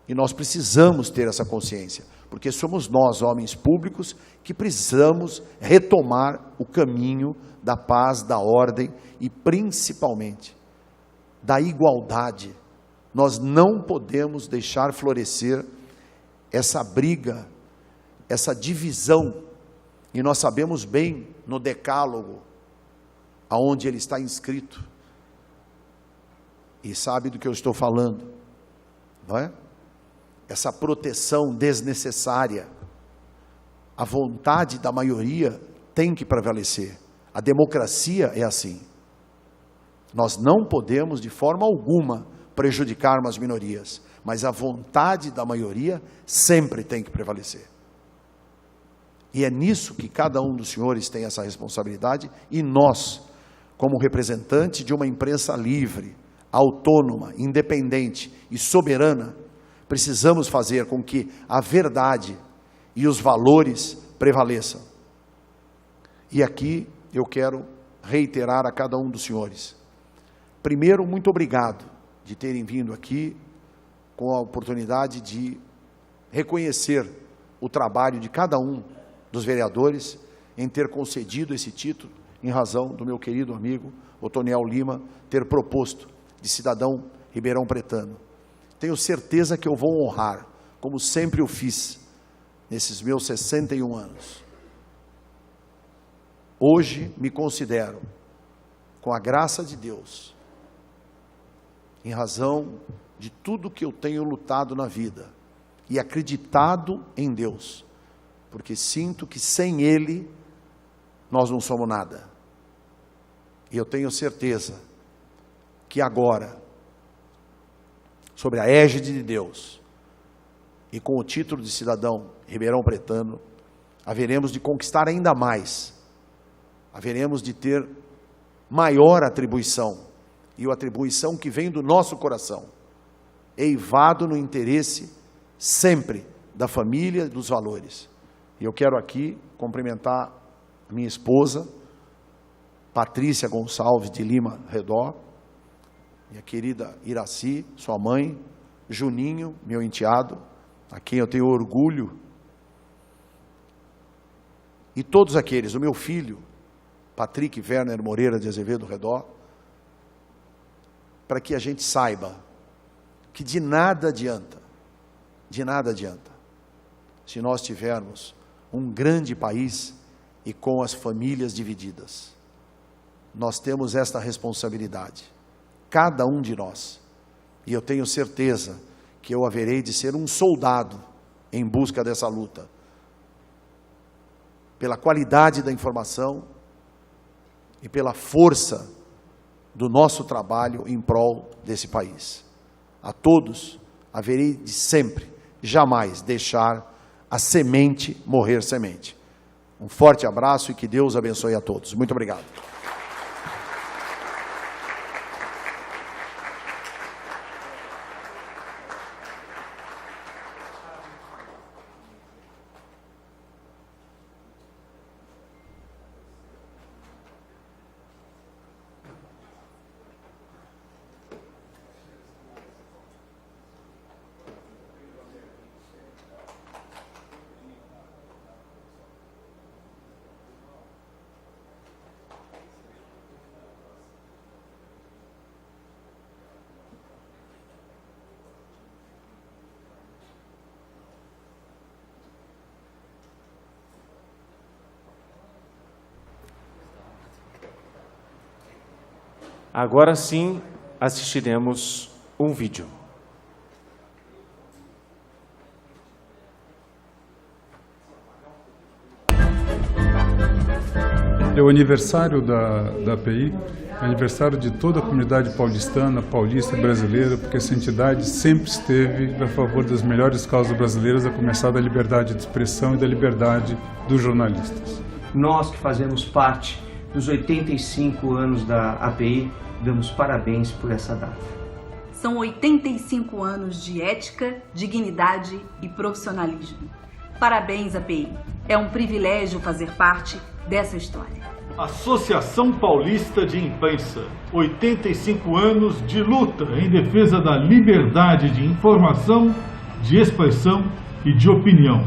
E nós precisamos ter essa consciência, porque somos nós, homens públicos, que precisamos retomar o caminho da paz, da ordem e principalmente da igualdade. Nós não podemos deixar florescer essa briga, essa divisão, e nós sabemos bem no decálogo, aonde ele está inscrito, e sabe do que eu estou falando, não é? Essa proteção desnecessária, a vontade da maioria tem que prevalecer, a democracia é assim, nós não podemos de forma alguma prejudicarmos as minorias, mas a vontade da maioria sempre tem que prevalecer. E é nisso que cada um dos senhores tem essa responsabilidade, e nós, como representantes de uma imprensa livre, autônoma, independente e soberana, precisamos fazer com que a verdade e os valores prevaleçam. E aqui eu quero reiterar a cada um dos senhores. Primeiro, muito obrigado de terem vindo aqui com a oportunidade de reconhecer o trabalho de cada um dos vereadores em ter concedido esse título, em razão do meu querido amigo Otoniel Lima ter proposto de cidadão ribeirão pretano. Tenho certeza que eu vou honrar, como sempre o fiz, nesses meus 61 anos. Hoje me considero, com a graça de Deus, em razão de tudo que eu tenho lutado na vida e acreditado em Deus, porque sinto que sem Ele nós não somos nada. E eu tenho certeza que agora, sobre a égide de Deus e com o título de cidadão ribeirão pretano, haveremos de conquistar ainda mais, haveremos de ter maior atribuição, e a atribuição que vem do nosso coração, eivado no interesse sempre da família e dos valores. E eu quero aqui cumprimentar minha esposa, Patrícia Gonçalves de Lima Redó, minha querida Iraci, sua mãe, Juninho, meu enteado, a quem eu tenho orgulho, e todos aqueles, o meu filho, Patrick Werner Moreira de Azevedo Redó, para que a gente saiba que de nada adianta, se nós tivermos um grande país e com as famílias divididas. Nós temos esta responsabilidade, cada um de nós, e eu tenho certeza que eu haverei de ser um soldado em busca dessa luta, pela qualidade da informação, e pela força do nosso trabalho em prol desse país. A todos haverei de sempre, jamais deixar a semente morrer semente. Um forte abraço e que Deus abençoe a todos. Muito obrigado.
Agora sim, assistiremos um vídeo.
É o aniversário da API, é aniversário de toda a comunidade paulistana, paulista e brasileira, porque essa entidade sempre esteve a favor das melhores causas brasileiras, a começar da liberdade de expressão e da liberdade dos jornalistas.
Nós que fazemos parte dos 85 anos da API, damos parabéns por essa data.
São 85 anos de ética, dignidade e profissionalismo. Parabéns, API. É um privilégio fazer parte dessa história.
Associação Paulista de Imprensa. 85 anos de luta em defesa da liberdade de informação, de expressão e de opinião.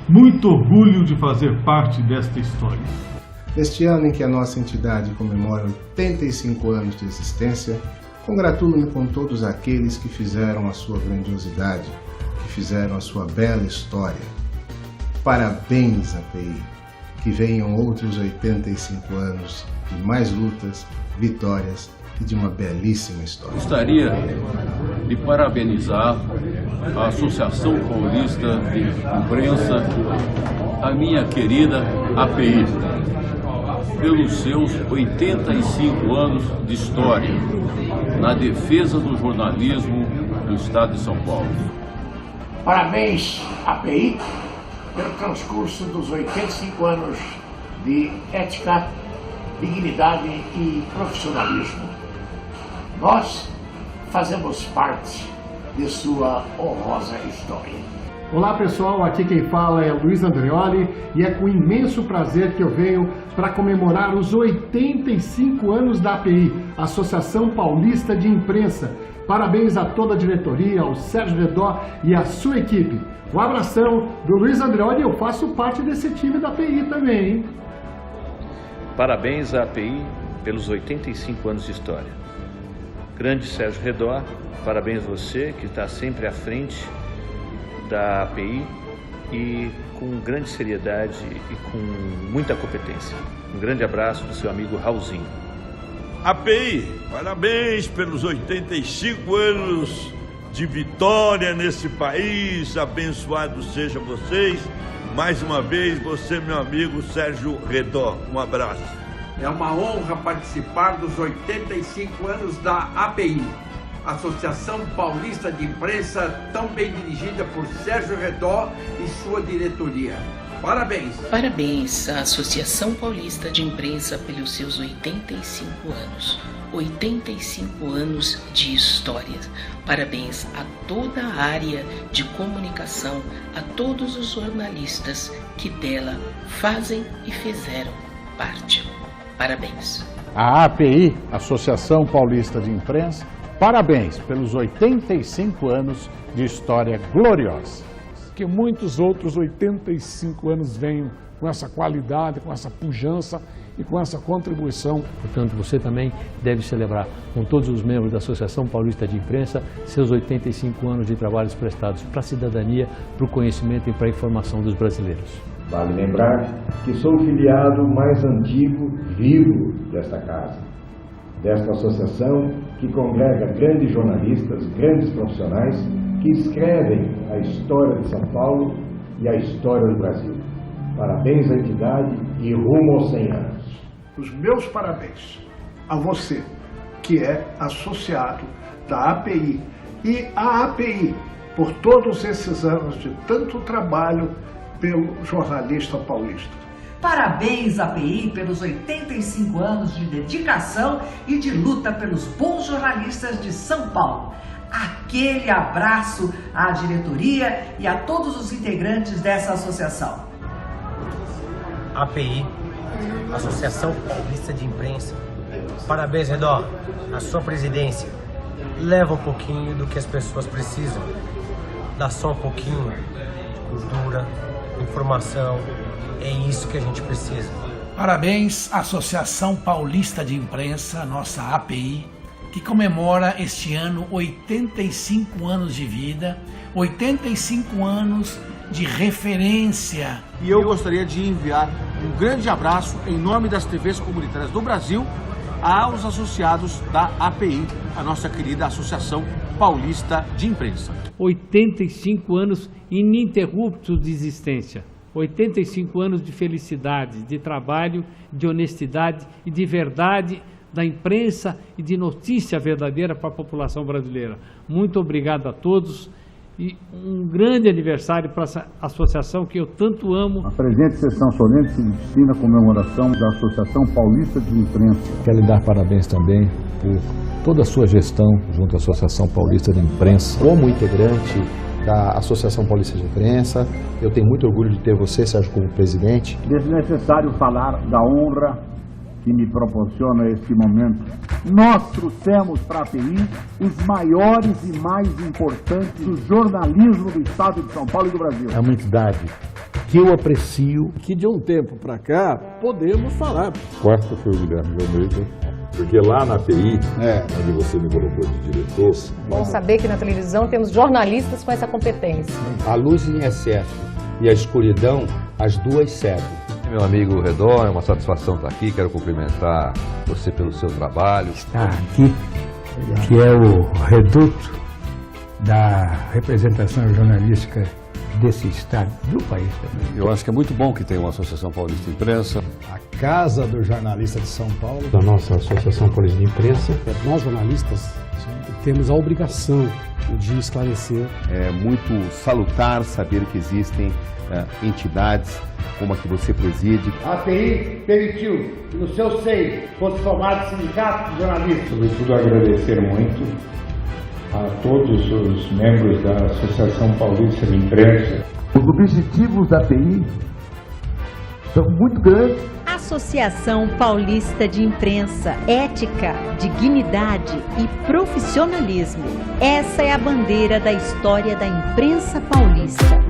Muito orgulho de fazer parte desta história.
Neste ano em que a nossa entidade comemora 85 anos de existência, congratulo-me com todos aqueles que fizeram a sua grandiosidade, que fizeram a sua bela história. Parabéns, API, que venham outros 85 anos de mais lutas, vitórias e de uma belíssima história.
Gostaria de parabenizar a Associação Paulista de Imprensa, a minha querida API, pelos seus 85 anos de história na defesa do jornalismo do Estado de São Paulo.
Parabéns, API, pelo transcurso dos 85 anos de ética, dignidade e profissionalismo. Nós fazemos parte de sua honrosa história.
Olá pessoal, aqui quem fala é Luiz Andreoli e é com imenso prazer que eu venho para comemorar os 85 anos da API, Associação Paulista de Imprensa. Parabéns a toda a diretoria, ao Sérgio Redó e a sua equipe. Um abração do Luiz Andreoli, eu faço parte desse time da API também, hein?
Parabéns à API pelos 85 anos de história. Grande Sérgio Redó, parabéns a você que está sempre à frente da API e com grande seriedade e com muita competência. Um grande abraço do seu amigo Raulzinho.
API, parabéns pelos 85 anos de vitória nesse país, abençoados sejam vocês. Mais uma vez, você, meu amigo Sérgio Redó, um abraço.
É uma honra participar dos 85 anos da API, Associação Paulista de Imprensa, tão bem dirigida por Sérgio Redó e sua diretoria. Parabéns!
Parabéns à Associação Paulista de Imprensa pelos seus 85 anos. 85 anos de história. Parabéns a toda a área de comunicação, a todos os jornalistas que dela fazem e fizeram parte. Parabéns.
A API, Associação Paulista de Imprensa, parabéns pelos 85 anos de história gloriosa.
Que muitos outros 85 anos venham com essa qualidade, com essa pujança e com essa contribuição.
Portanto, você também deve celebrar com todos os membros da Associação Paulista de Imprensa seus 85 anos de trabalhos prestados para a cidadania, para o conhecimento e para a informação dos brasileiros.
Vale lembrar que sou o filiado mais antigo vivo desta casa, desta associação que congrega grandes jornalistas, grandes profissionais que escrevem a história de São Paulo e a história do Brasil. Parabéns à entidade e rumo aos 100 anos.
os meus parabéns a você, que é associado da API, e a API, por todos esses anos de tanto trabalho pelo jornalista paulista.
Parabéns, API, pelos 85 anos de dedicação e de luta pelos bons jornalistas de São Paulo. Aquele abraço à diretoria e a todos os integrantes dessa associação.
API, Associação Paulista de Imprensa. Parabéns, Redó, a sua presidência leva um pouquinho do que as pessoas precisam. Dá só um pouquinho de cultura, informação, é isso que a gente precisa.
Parabéns, Associação Paulista de Imprensa, nossa API, que comemora este ano 85 anos de vida, 85 anos de referência.
E eu gostaria de enviar um grande abraço em nome das TVs comunitárias do Brasil aos associados da API, a nossa querida Associação Paulista de Imprensa.
85 anos ininterruptos de existência, 85 anos de felicidade, de trabalho, de honestidade e de verdade da imprensa e de notícia verdadeira para a população brasileira. Muito obrigado a todos e um grande aniversário para essa associação que eu tanto amo.
A presente sessão solene se destina à comemoração da Associação Paulista de Imprensa.
Quero lhe dar parabéns também por toda a sua gestão junto à Associação Paulista de Imprensa.
Como integrante da Associação Paulista de Imprensa, eu tenho muito orgulho de ter você, Sérgio, como presidente.
Desnecessário falar da honra que me proporciona este momento. Nós trouxemos para a API os maiores e mais importantes do jornalismo do Estado de São Paulo e do Brasil.
É uma entidade que eu aprecio.
Que de um tempo para cá podemos falar.
Quarto foi o Guilherme de Almeida, porque lá na API, onde você me colocou de diretor...
Bom saber que na televisão temos jornalistas com essa competência.
A luz em excesso e a escuridão, as duas servem.
Meu amigo Redó, é uma satisfação estar aqui, quero cumprimentar você pelo seu trabalho.
Está aqui, que é o reduto da representação jornalística desse estado, do país também.
Eu acho que é muito bom que tenha uma Associação Paulista de Imprensa.
A Casa do Jornalista de São Paulo.
Da nossa Associação Paulista de Imprensa.
Nós, jornalistas, temos a obrigação de esclarecer.
É muito salutar saber que existem entidades como a que você preside.
A API permitiu que no seu seio fosse formado sindicato de jornalistas.
Sobretudo agradecer muito a todos os membros da Associação Paulista de Imprensa.
Os objetivos da API são muito grandes.
Associação Paulista de Imprensa, ética, dignidade e profissionalismo. Essa é a bandeira da história da imprensa paulista.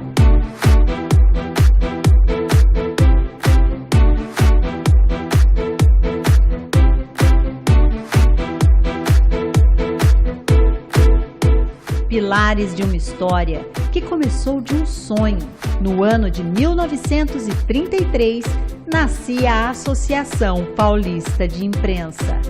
Pilares de uma história que começou de um sonho. No ano de 1933, nascia a Associação Paulista de Imprensa.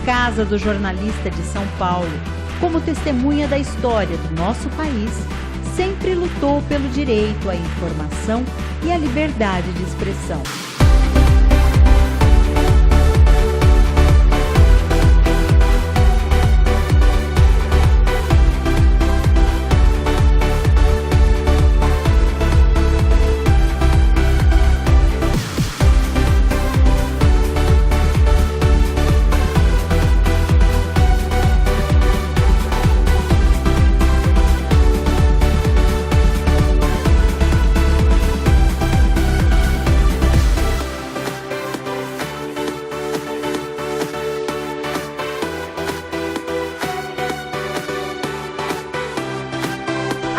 Casa do Jornalista de São Paulo, como testemunha da história do nosso país, sempre lutou pelo direito à informação e à liberdade de expressão.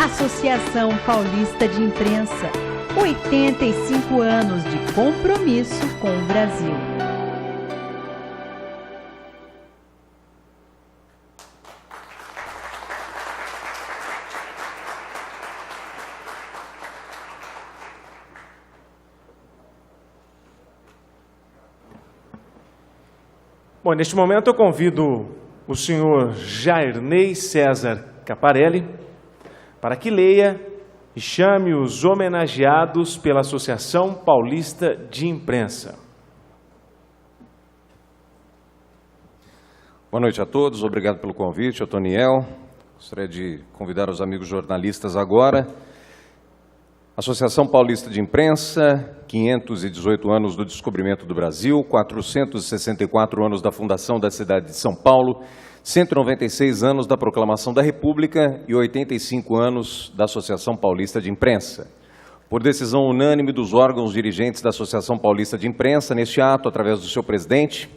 Associação Paulista de Imprensa, 85 anos de compromisso com o Brasil.
Bom, neste momento eu convido o senhor Jairney César Caparelli para que leia e chame os homenageados pela Associação Paulista de Imprensa.
Boa noite a todos, obrigado pelo convite, Otoniel. Gostaria de convidar os amigos jornalistas agora. Associação Paulista de Imprensa, 518 anos do descobrimento do Brasil, 464 anos da fundação da cidade de São Paulo, 196 anos da proclamação da República e 85 anos da Associação Paulista de Imprensa. Por decisão unânime dos órgãos dirigentes da Associação Paulista de Imprensa, neste ato, através do seu presidente,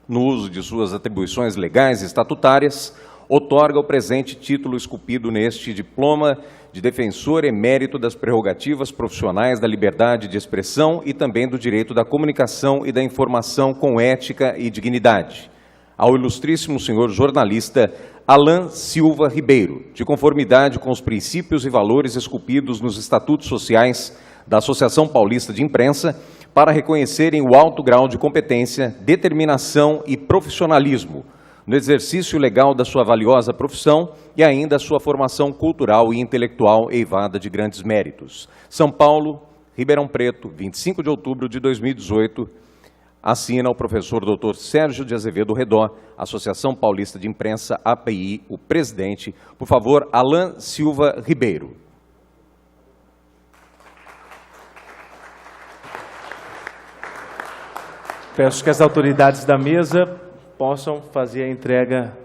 no uso de suas atribuições legais e estatutárias, outorga o presente título esculpido neste diploma de defensor emérito das prerrogativas profissionais da liberdade de expressão e também do direito da comunicação e da informação com ética e dignidade, ao ilustríssimo senhor jornalista Alan Silva Ribeiro, de conformidade com os princípios e valores esculpidos nos estatutos sociais da Associação Paulista de Imprensa, para reconhecerem o alto grau de competência, determinação e profissionalismo no exercício legal da sua valiosa profissão e ainda a sua formação cultural e intelectual eivada de grandes méritos. São Paulo, Ribeirão Preto, 25 de outubro de 2018, assina o professor Dr. Sérgio de Azevedo Redó, Associação Paulista de Imprensa, API, o presidente. Por favor, Alan Silva Ribeiro.
Peço que as autoridades da mesa possam fazer a entrega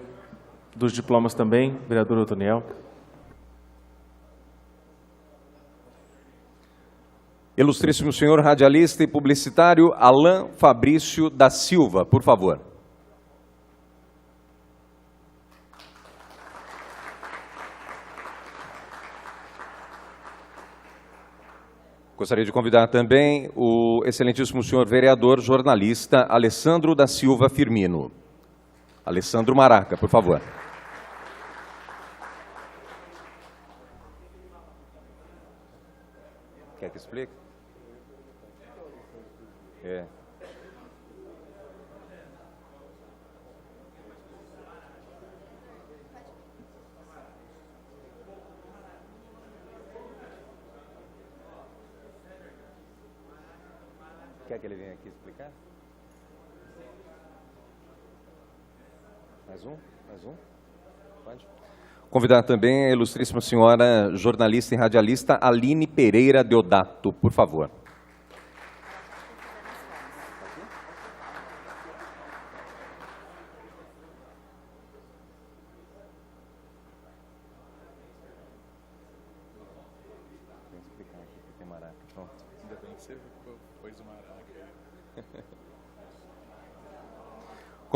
dos diplomas também, vereador Otoniel.
Ilustríssimo senhor radialista e publicitário Alan Fabrício da Silva, por favor. Gostaria de convidar também o excelentíssimo senhor vereador jornalista Alessandro da Silva Firmino. Alessandro Maraca, por favor. Quer que explique? Quer que ele venha aqui explicar? Mais um? Pode. Convidar também a ilustríssima senhora jornalista e radialista Aline Pereira Deodato, por favor.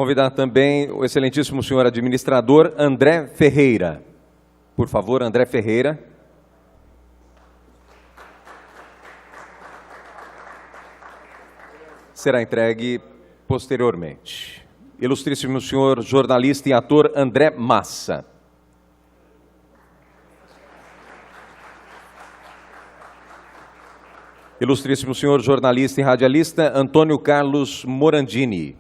Convidar também o excelentíssimo senhor administrador André Ferreira. Por favor, André Ferreira. Será entregue posteriormente. Ilustríssimo senhor jornalista e ator André Massa. Ilustríssimo senhor jornalista e radialista Antônio Carlos Morandini.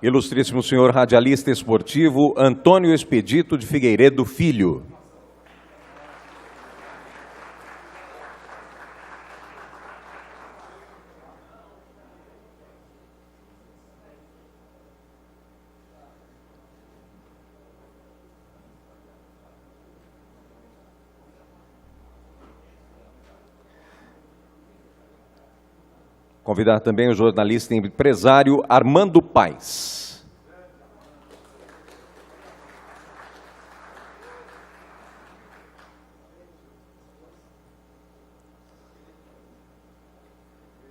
Ilustríssimo senhor radialista esportivo Antônio Expedito de Figueiredo Filho. Convidar também o jornalista e empresário Armando Paes.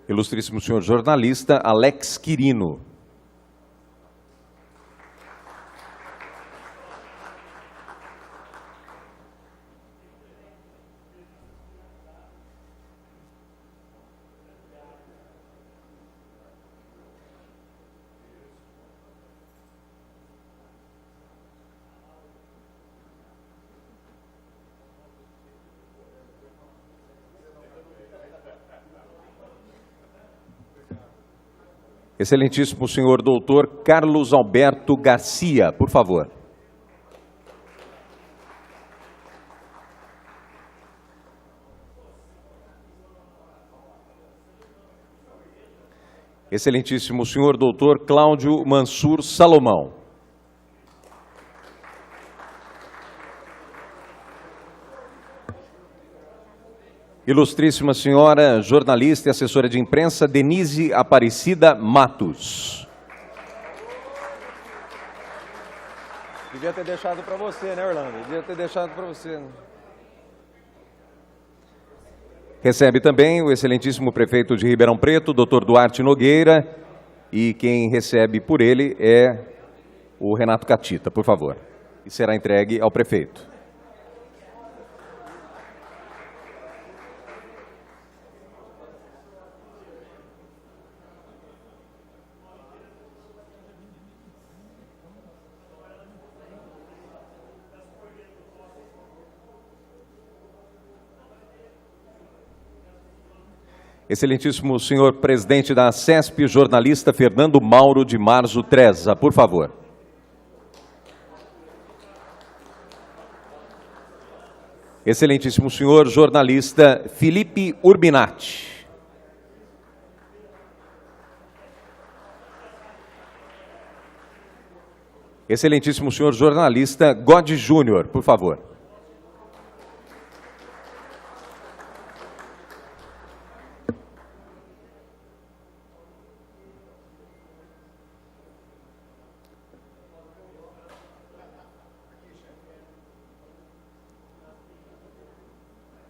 Ilustríssimo senhor jornalista Alex Quirino. Excelentíssimo senhor doutor Carlos Alberto Garcia, por favor. Excelentíssimo senhor doutor Cláudio Mansur Salomão. Ilustríssima senhora jornalista e assessora de imprensa Denise Aparecida Matos. Devia ter deixado para você, né, Orlando? Devia ter deixado para você. Recebe também o excelentíssimo prefeito de Ribeirão Preto, Dr. Duarte Nogueira, e quem recebe por ele é o Renato Catita, por favor. E será entregue ao prefeito. Excelentíssimo senhor presidente da CESP, jornalista Fernando Mauro de Marzo Treza, por favor. Excelentíssimo senhor jornalista Felipe Urbinati. Excelentíssimo senhor jornalista God Júnior, por favor.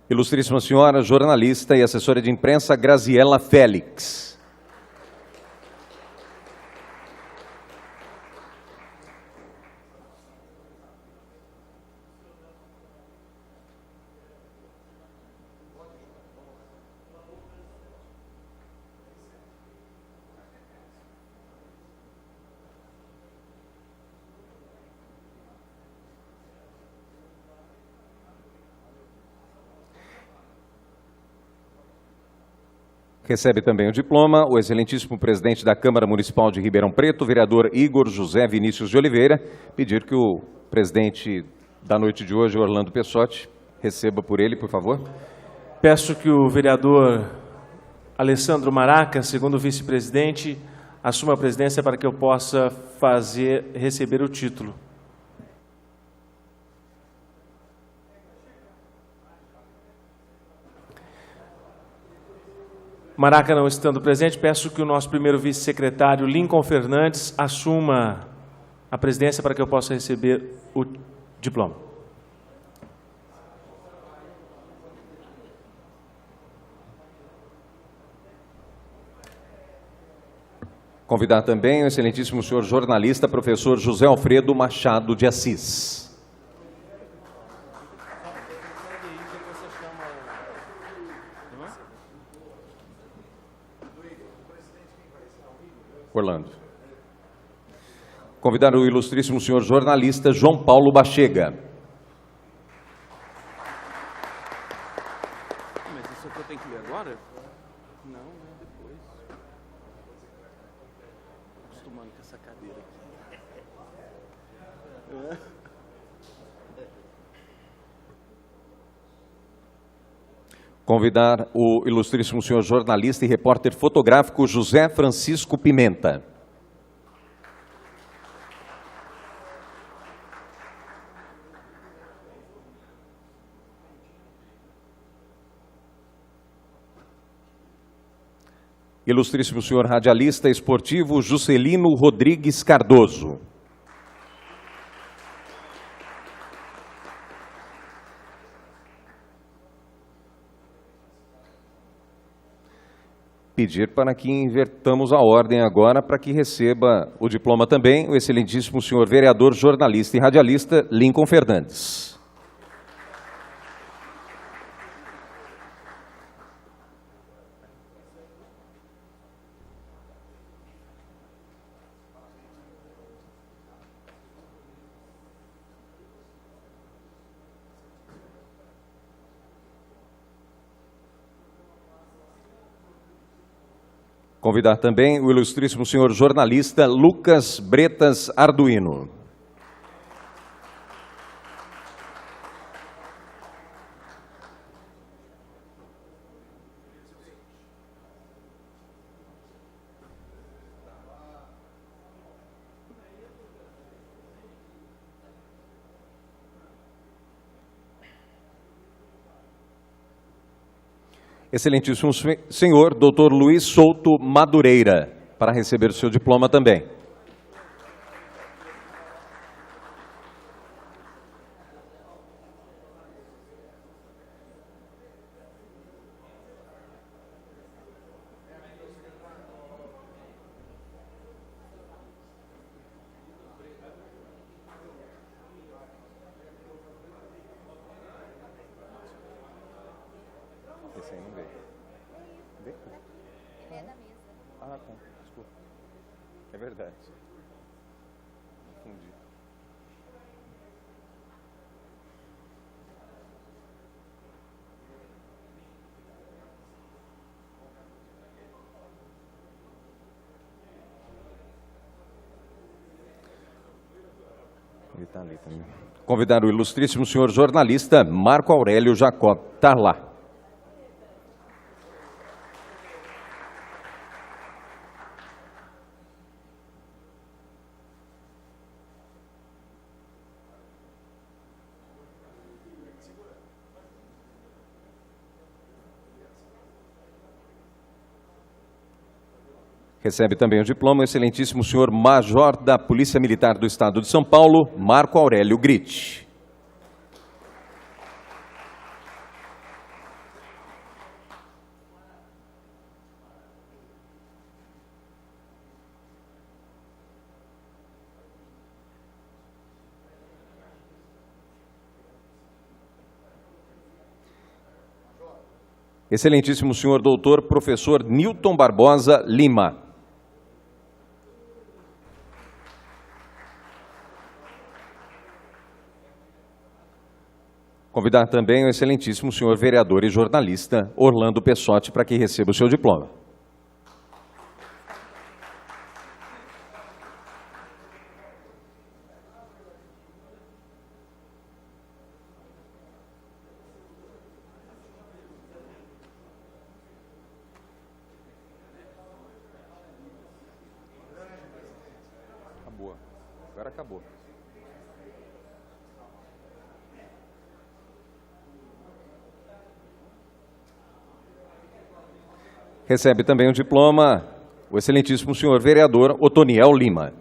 Ilustríssima senhora, jornalista e assessora de imprensa Graziela Félix. Recebe também o diploma o excelentíssimo presidente da Câmara Municipal de Ribeirão Preto, vereador Igor José Vinícius de Oliveira. Pedir que o presidente da noite de hoje, Orlando Pessotti, receba por ele, por favor.
Peço que o vereador Alessandro Maraca, segundo vice-presidente, assuma a presidência para que eu possa receber o título. Maraca não estando presente, peço que o nosso primeiro vice-secretário, Lincoln Fernandes, assuma a presidência para que eu possa receber o diploma.
Convidar também o excelentíssimo senhor jornalista, professor José Alfredo Machado de Assis. Orlando. Convidar o ilustríssimo senhor jornalista João Paulo Bachega.
Mas isso aqui eu tenho que ler agora? Não, depois. Acostumando com essa cadeira aqui.
Convidar o ilustríssimo senhor jornalista e repórter fotográfico José Francisco Pimenta. Ilustríssimo senhor radialista esportivo Juscelino Rodrigues Cardoso. Pedir para que invertamos a ordem agora para que receba o diploma também o excelentíssimo senhor vereador, jornalista e radialista Lincoln Fernandes. Convidar também o ilustríssimo senhor jornalista Lucas Bretas Arduino. Excelentíssimo senhor, doutor Luiz Souto Madureira, para receber o seu diploma também. Esse aí não veio. Veio? Ele é da mesa. Ah, tá. Desculpa. É verdade. Confundi. Ele está ali também. Convidar o ilustríssimo senhor jornalista Marco Aurélio Jacob Tarlá. Recebe também o diploma o excelentíssimo senhor Major da Polícia Militar do Estado de São Paulo, Marco Aurélio Gritti. Excelentíssimo senhor doutor professor Newton Barbosa Lima. Convidar também o excelentíssimo senhor vereador e jornalista Orlando Pessotti para que receba o seu diploma. Acabou. Agora acabou. Recebe também o diploma o excelentíssimo senhor vereador Otoniel Lima.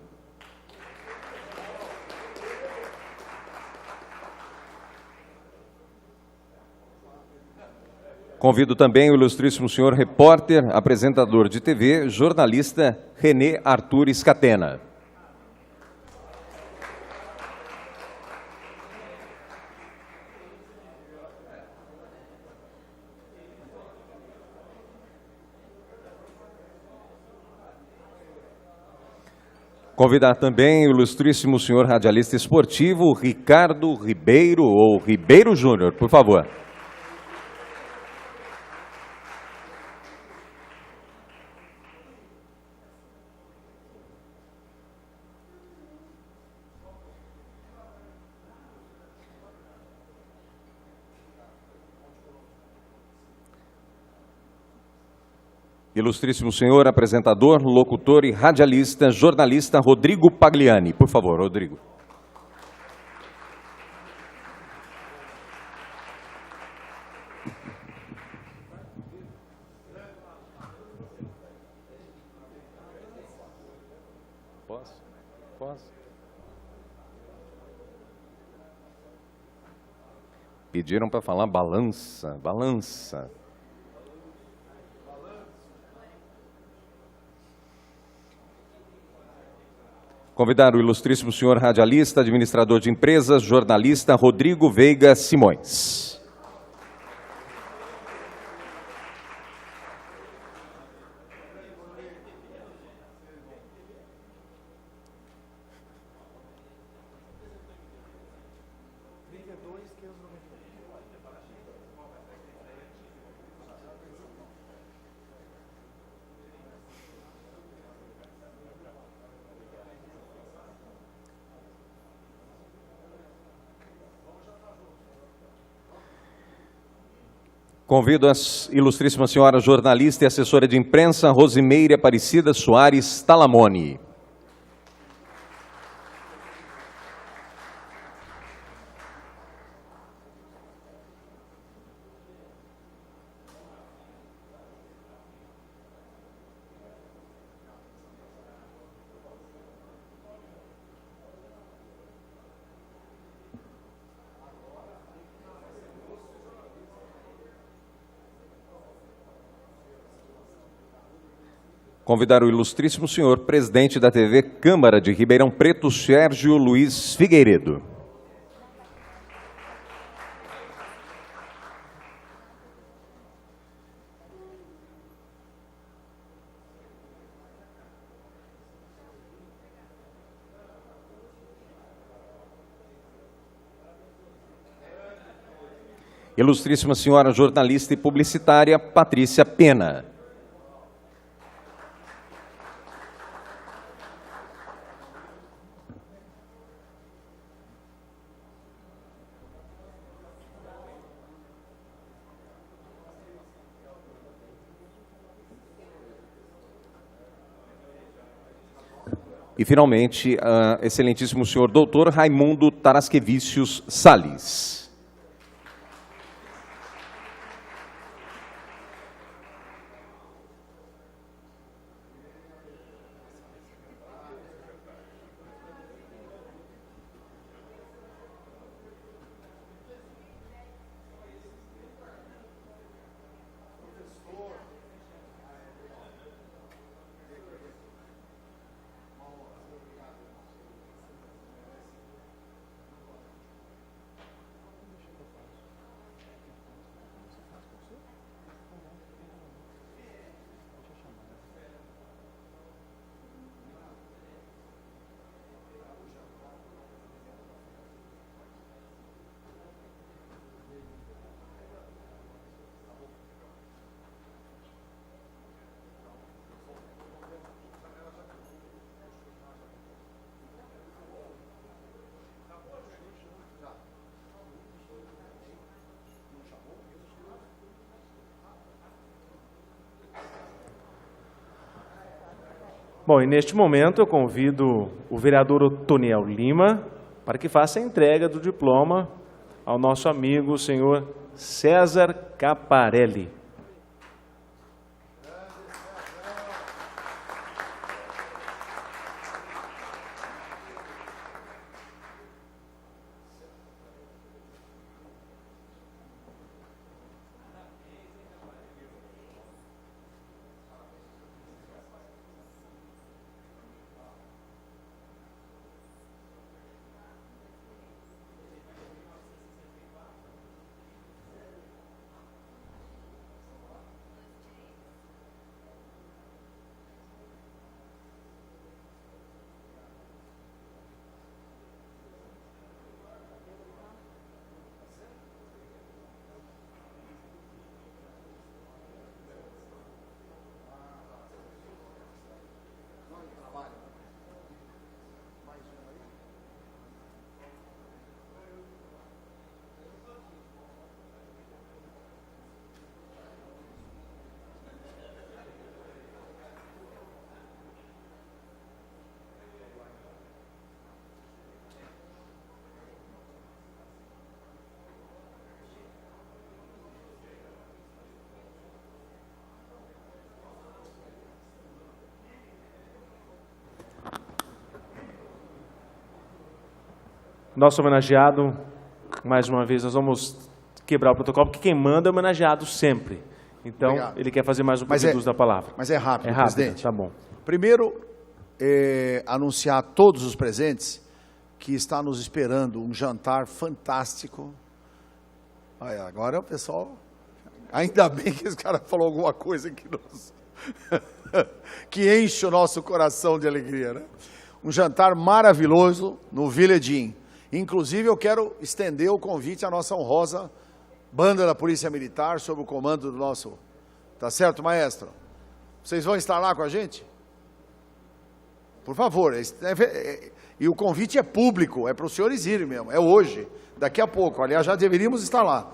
Convido também o ilustríssimo senhor repórter, apresentador de TV, jornalista René Arthur Scatena. Convidar também o ilustríssimo senhor radialista esportivo Ricardo Ribeiro, ou Ribeiro Júnior, por favor. Ilustríssimo senhor apresentador, locutor e radialista, jornalista Rodrigo Pagliani. Por favor, Rodrigo. Posso? Posso? Pediram para falar balança, balança. Convidar o ilustríssimo senhor radialista, administrador de empresas, jornalista Rodrigo Veiga Simões. Convido a ilustríssima senhora jornalista e assessora de imprensa, Rosimeire Aparecida Soares Talamone. Convidar o ilustríssimo senhor presidente da TV Câmara de Ribeirão Preto, Sérgio Luiz Figueiredo. Ilustríssima senhora jornalista e publicitária, Patrícia Pena. E, finalmente, excelentíssimo senhor doutor Raimundo Tarasquevicius Salles.
Bom, e neste momento eu convido o vereador Otoniel Lima para que faça a entrega do diploma ao nosso amigo, o senhor César Caparelli. Nosso homenageado, mais uma vez, nós vamos quebrar o protocolo, porque quem manda é homenageado sempre. Então, obrigado. Ele quer fazer mais um pouco de uso da palavra.
Mas é rápido,
presidente. Tá bom.
Primeiro, anunciar a todos os presentes que está nos esperando um jantar fantástico. Agora o pessoal... Ainda bem que esse cara falou alguma coisa que enche o nosso coração de alegria, né? Um jantar maravilhoso no Village Inn. Inclusive, eu quero estender o convite à nossa honrosa banda da Polícia Militar, sob o comando do nosso... Tá certo, maestro? Vocês vão estar lá com a gente? Por favor. E o convite é público, é para os senhores irem mesmo, é hoje, daqui a pouco. Aliás, já deveríamos estar lá.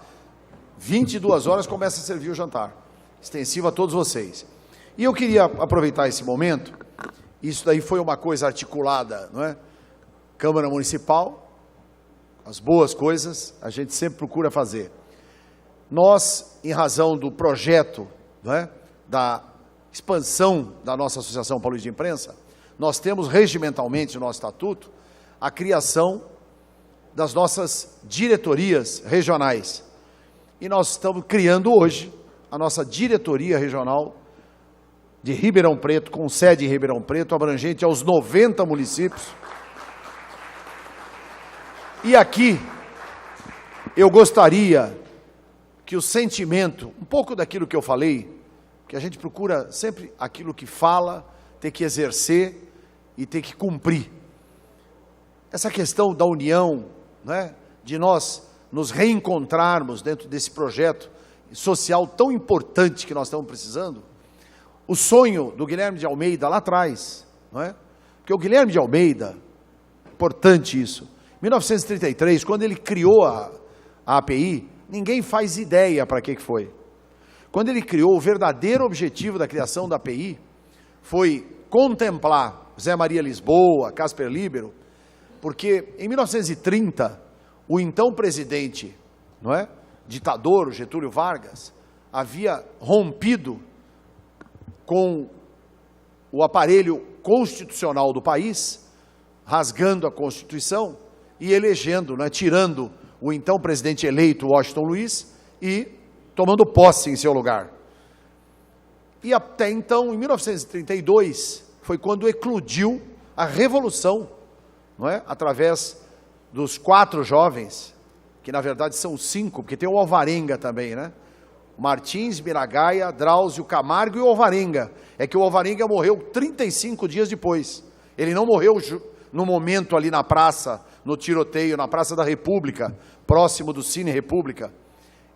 22 horas começa a servir o jantar, extensivo a todos vocês. E eu queria aproveitar esse momento, isso daí foi uma coisa articulada, não é? Câmara Municipal, as boas coisas, a gente sempre procura fazer. Nós, em razão do projeto, não é? Da expansão da nossa Associação Paulista de Imprensa, nós temos regimentalmente no nosso estatuto a criação das nossas diretorias regionais. E nós estamos criando hoje a nossa diretoria regional de Ribeirão Preto, com sede em Ribeirão Preto, abrangente aos 90 municípios. E aqui eu gostaria que o sentimento, um pouco daquilo que eu falei, que a gente procura sempre aquilo que fala, ter que exercer e ter que cumprir. Essa questão da união, né, de nós nos reencontrarmos dentro desse projeto social tão importante que nós estamos precisando, o sonho do Guilherme de Almeida lá atrás, não é? Porque o Guilherme de Almeida, importante isso, em 1933, quando ele criou a API, ninguém faz ideia para que foi. Quando ele criou, o verdadeiro objetivo da criação da API foi contemplar Zé Maria Lisboa, Casper Líbero, porque em 1930, o então presidente, não é, ditador, Getúlio Vargas, havia rompido com o aparelho constitucional do país, rasgando a Constituição e elegendo, né, tirando o então presidente eleito, Washington Luiz, e tomando posse em seu lugar. E até então, em 1932, foi quando eclodiu a Revolução, não é? Através dos 4 jovens, que na verdade são 5, porque tem o Alvarenga também, né? Martins, Miragaia, Drauzio, Camargo e o Alvarenga. É que o Alvarenga morreu 35 dias depois. Ele não morreu no momento ali na praça, no tiroteio, na Praça da República, próximo do Cine República.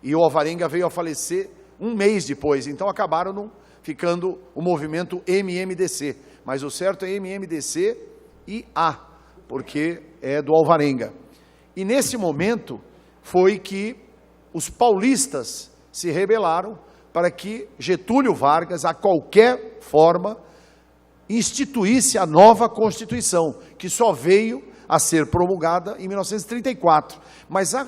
E o Alvarenga veio a falecer um mês depois. Então acabaram ficando o movimento MMDC. Mas o certo é MMDC e A, porque é do Alvarenga. E nesse momento foi que os paulistas se rebelaram para que Getúlio Vargas, a qualquer forma, instituísse a nova Constituição, que só veio a ser promulgada em 1934. Mas a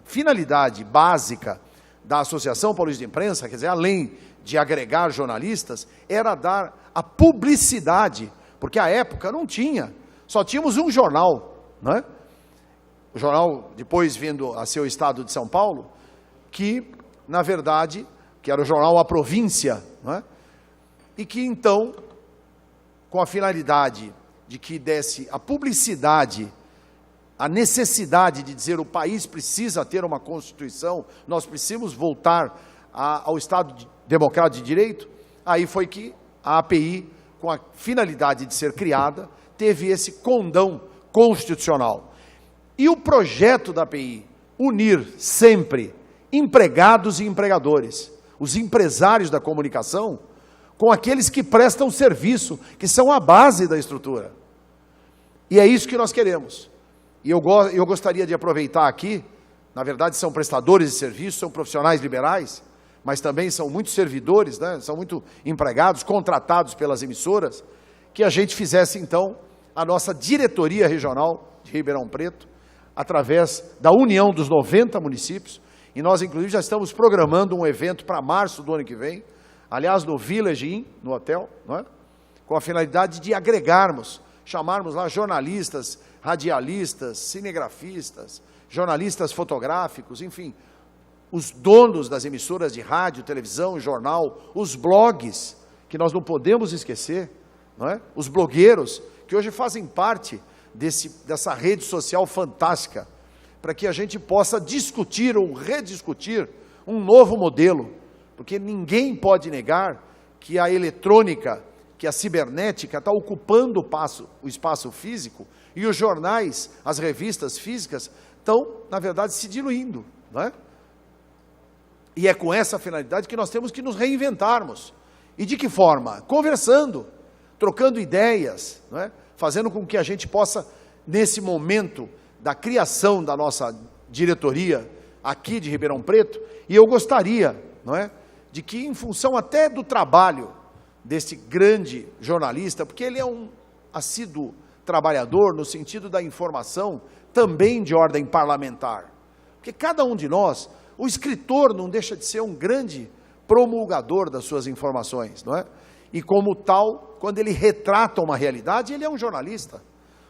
finalidade básica da Associação Paulista de Imprensa, quer dizer, além de agregar jornalistas, era dar a publicidade, porque à época não tinha, só tínhamos um jornal, não é? O jornal, depois vindo a ser o Estado de São Paulo, que, na verdade, que era o jornal A Província, não é? E que então, com a finalidade de que desse a publicidade, a necessidade de dizer o país precisa ter uma Constituição, nós precisamos voltar ao Estado Democrático de Direito, aí foi que a API, com a finalidade de ser criada, teve esse condão constitucional. E o projeto da API, unir sempre empregados e empregadores, os empresários da comunicação, com aqueles que prestam serviço, que são a base da estrutura. E é isso que nós queremos. E eu gostaria de aproveitar aqui, na verdade são prestadores de serviço, são profissionais liberais, mas também são muitos servidores, né? São muito empregados, contratados pelas emissoras, que a gente fizesse então a nossa diretoria regional de Ribeirão Preto, através da união dos 90 municípios, e nós inclusive já estamos programando um evento para março do ano que vem, aliás no Village Inn, no hotel, não é? Com a finalidade de agregarmos, chamarmos lá jornalistas, radialistas, cinegrafistas, jornalistas fotográficos, enfim, os donos das emissoras de rádio, televisão, jornal, os blogs, que nós não podemos esquecer, não é? Os blogueiros, que hoje fazem parte dessa rede social fantástica, para que a gente possa discutir ou rediscutir um novo modelo, porque ninguém pode negar que a eletrônica, que a cibernética está ocupando o espaço físico, e os jornais, as revistas físicas, estão, na verdade, se diluindo, não é? E é com essa finalidade que nós temos que nos reinventarmos. E de que forma? Conversando, trocando ideias, não é? Fazendo com que a gente possa, nesse momento da criação da nossa diretoria aqui de Ribeirão Preto, e eu gostaria, não é, de que, em função até do trabalho desse grande jornalista, porque ele é um assíduo trabalhador no sentido da informação, também de ordem parlamentar. Porque cada um de nós, o escritor não deixa de ser um grande promulgador das suas informações, não é? E como tal, quando ele retrata uma realidade, ele é um jornalista.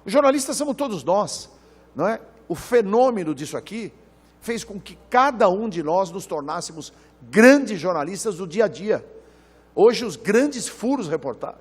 Os jornalistas somos todos nós, não é? O fenômeno disso aqui fez com que cada um de nós nos tornássemos grandes jornalistas do dia a dia. Hoje os grandes furos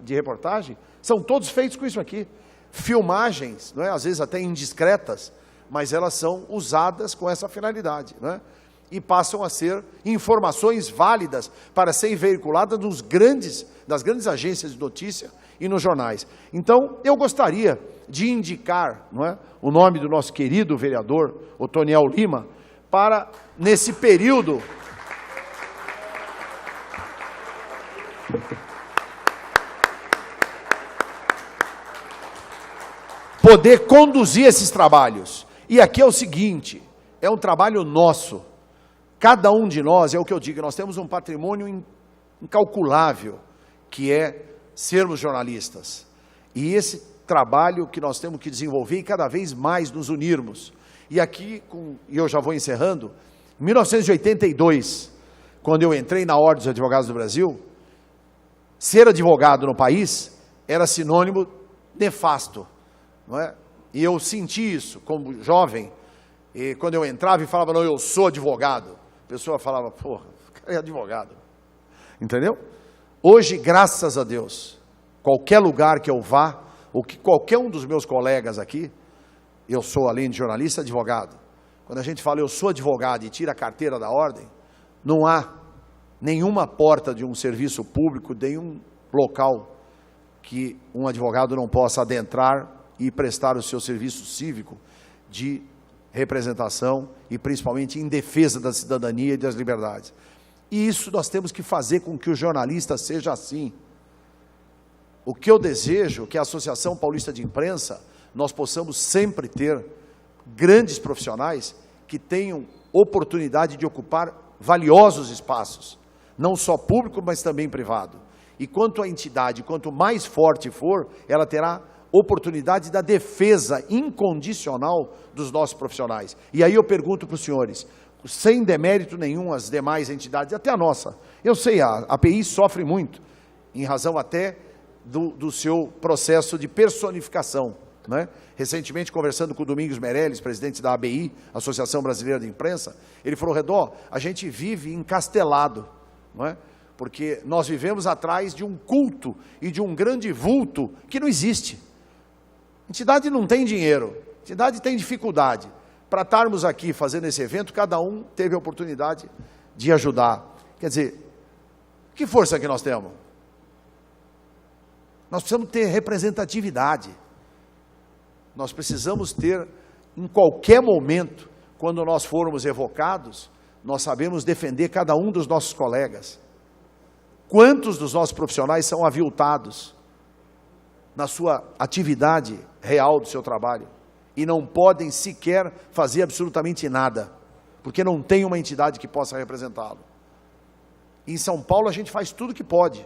de reportagem são todos feitos com isso aqui. Filmagens, não é? Às vezes até indiscretas, mas elas são usadas com essa finalidade, não é? E passam a ser informações válidas para serem veiculadas das grandes agências de notícia e nos jornais. Então, eu gostaria de indicar, não é, o nome do nosso querido vereador Otoniel Lima, para, nesse período, poder conduzir esses trabalhos. E aqui é o seguinte, é um trabalho nosso. Cada um de nós, é o que eu digo, nós temos um patrimônio incalculável, que é sermos jornalistas. E esse trabalho que nós temos que desenvolver e cada vez mais nos unirmos. E aqui, e eu já vou encerrando, em 1982, quando eu entrei na Ordem dos Advogados do Brasil, ser advogado no país era sinônimo nefasto, não é? E eu senti isso como jovem, e quando eu entrava e falava, não, eu sou advogado, a pessoa falava, porra, o cara é advogado, entendeu? Hoje, graças a Deus, qualquer lugar que eu vá, ou que qualquer um dos meus colegas aqui, eu sou, além de jornalista, advogado. Quando a gente fala, eu sou advogado e tira a carteira da ordem, não há nenhuma porta de um serviço público, nenhum local que um advogado não possa adentrar e prestar o seu serviço cívico de representação e principalmente em defesa da cidadania e das liberdades. E isso nós temos que fazer com que o jornalista seja assim. O que eu desejo é que a Associação Paulista de Imprensa, nós possamos sempre ter grandes profissionais que tenham oportunidade de ocupar valiosos espaços, não só público, mas também privado. E quanto a entidade, quanto mais forte for, ela terá oportunidade da defesa incondicional dos nossos profissionais. E aí eu pergunto para os senhores, sem demérito nenhum às demais entidades, até a nossa. Eu sei, a API sofre muito, em razão até do seu processo de personificação, né? Recentemente, conversando com o Domingos Meirelles, presidente da ABI, Associação Brasileira de Imprensa, ele falou, Redó, a gente vive encastelado, não é? Porque nós vivemos atrás de um culto e de um grande vulto que não existe. A entidade não tem dinheiro, a entidade tem dificuldade. Para estarmos aqui fazendo esse evento, cada um teve a oportunidade de ajudar. Quer dizer, que força que nós temos? Nós precisamos ter representatividade. Nós precisamos ter, em qualquer momento, quando nós formos evocados, nós sabemos defender cada um dos nossos colegas. Quantos dos nossos profissionais são aviltados na sua atividade real do seu trabalho e não podem sequer fazer absolutamente nada, porque não tem uma entidade que possa representá-lo. Em São Paulo a gente faz tudo que pode,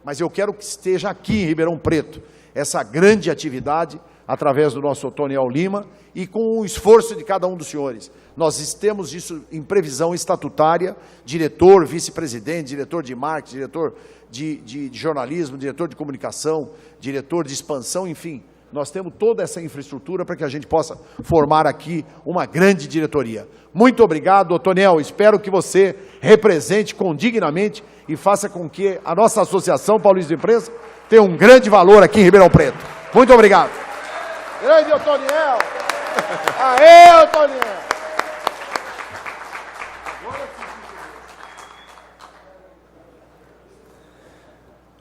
mas eu quero que esteja aqui em Ribeirão Preto essa grande atividade através do nosso Otoniel Lima e com o esforço de cada um dos senhores. Nós temos isso em previsão estatutária, diretor, vice-presidente, diretor de marketing, diretor de jornalismo, diretor de comunicação, diretor de expansão, enfim. Nós temos toda essa infraestrutura para que a gente possa formar aqui uma grande diretoria. Muito obrigado, Otoniel. Espero que você represente condignamente e faça com que a nossa Associação Paulista de Imprensa tenha um grande valor aqui em Ribeirão Preto. Muito obrigado. Grande Otoniel! Aê, Otoniel!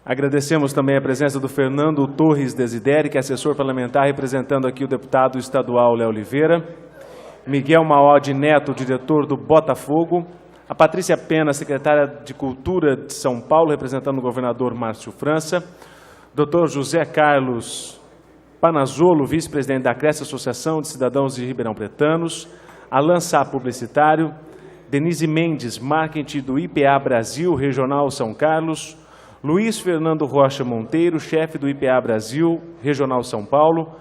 Agradecemos também a presença do Fernando Torres Desideri, que é assessor parlamentar, representando aqui o deputado estadual Léo Oliveira, Miguel Maode Neto, diretor do Botafogo, a Patrícia Pena, secretária de Cultura de São Paulo, representando o governador Márcio França, Dr. José Carlos Panazzolo, vice-presidente da CRES, Associação de Cidadãos de Ribeirão Pretanos, Alan Sá, publicitário, Denise Mendes, marketing do IPA Brasil, Regional São Carlos. Luiz Fernando Rocha Monteiro, chefe do IPA Brasil, Regional São Paulo.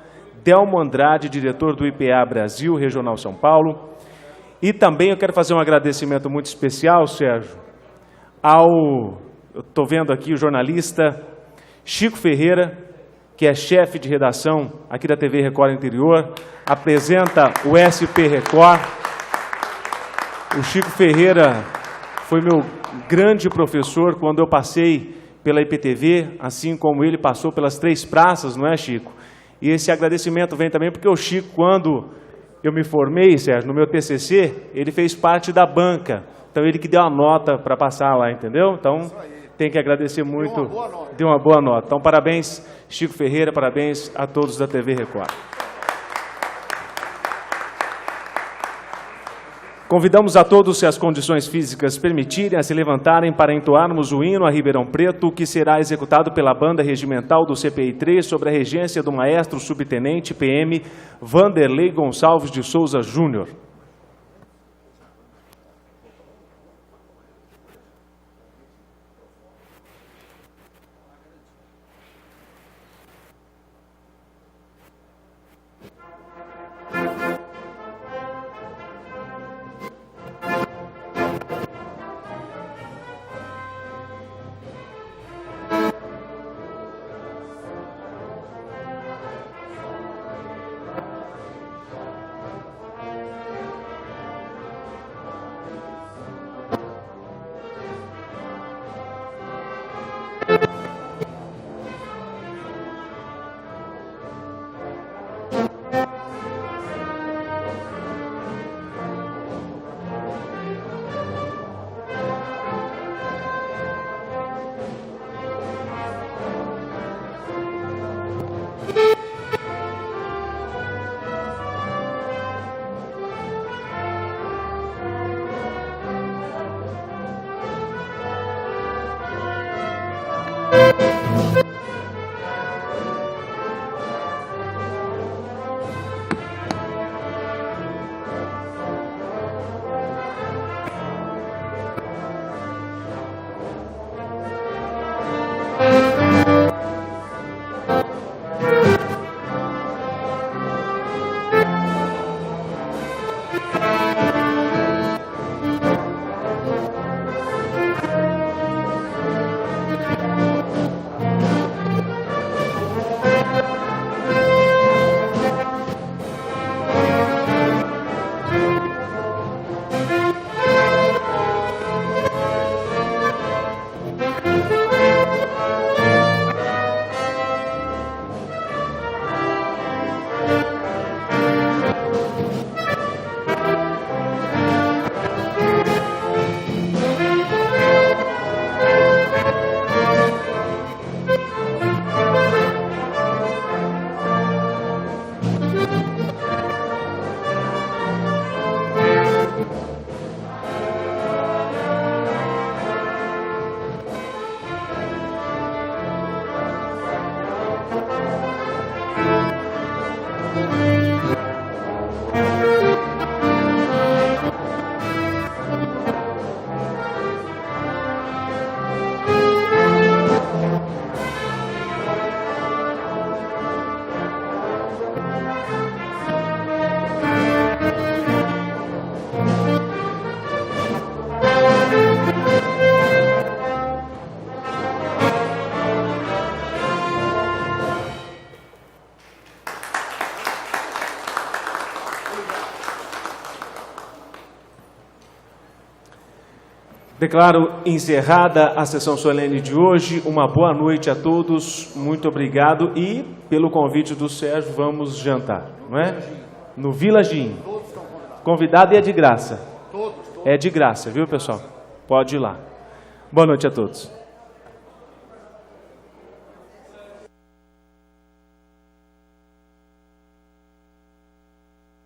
Delmo Andrade, diretor do IPA Brasil, Regional São Paulo. E também eu quero fazer um agradecimento muito especial, Sérgio, eu estou vendo aqui o jornalista Chico Ferreira, que é chefe de redação aqui da TV Record Interior, apresenta o SP Record. O Chico Ferreira foi meu grande professor quando eu passei pela IPTV, assim como ele passou pelas 3 praças, não é, Chico? E esse agradecimento vem também porque o Chico, quando eu me formei, Sérgio, no meu TCC, ele fez parte da banca. Então, ele que deu a nota para passar lá, entendeu? Então, tem que agradecer muito. Deu uma boa nota. Então, parabéns, Chico Ferreira, parabéns a todos da TV Record. Convidamos a todos, se as condições físicas permitirem, a se levantarem para entoarmos o hino a Ribeirão Preto, que será executado pela Banda Regimental do CPI 3, sob a regência do maestro subtenente PM Vanderlei Gonçalves de Souza Júnior. Declaro encerrada a sessão solene de hoje. Uma boa noite a todos, muito obrigado. E, pelo convite do Sérgio, vamos jantar, não é? No Village Inn. Convidado e é de graça. É de graça, viu, pessoal? Pode ir lá. Boa noite a todos.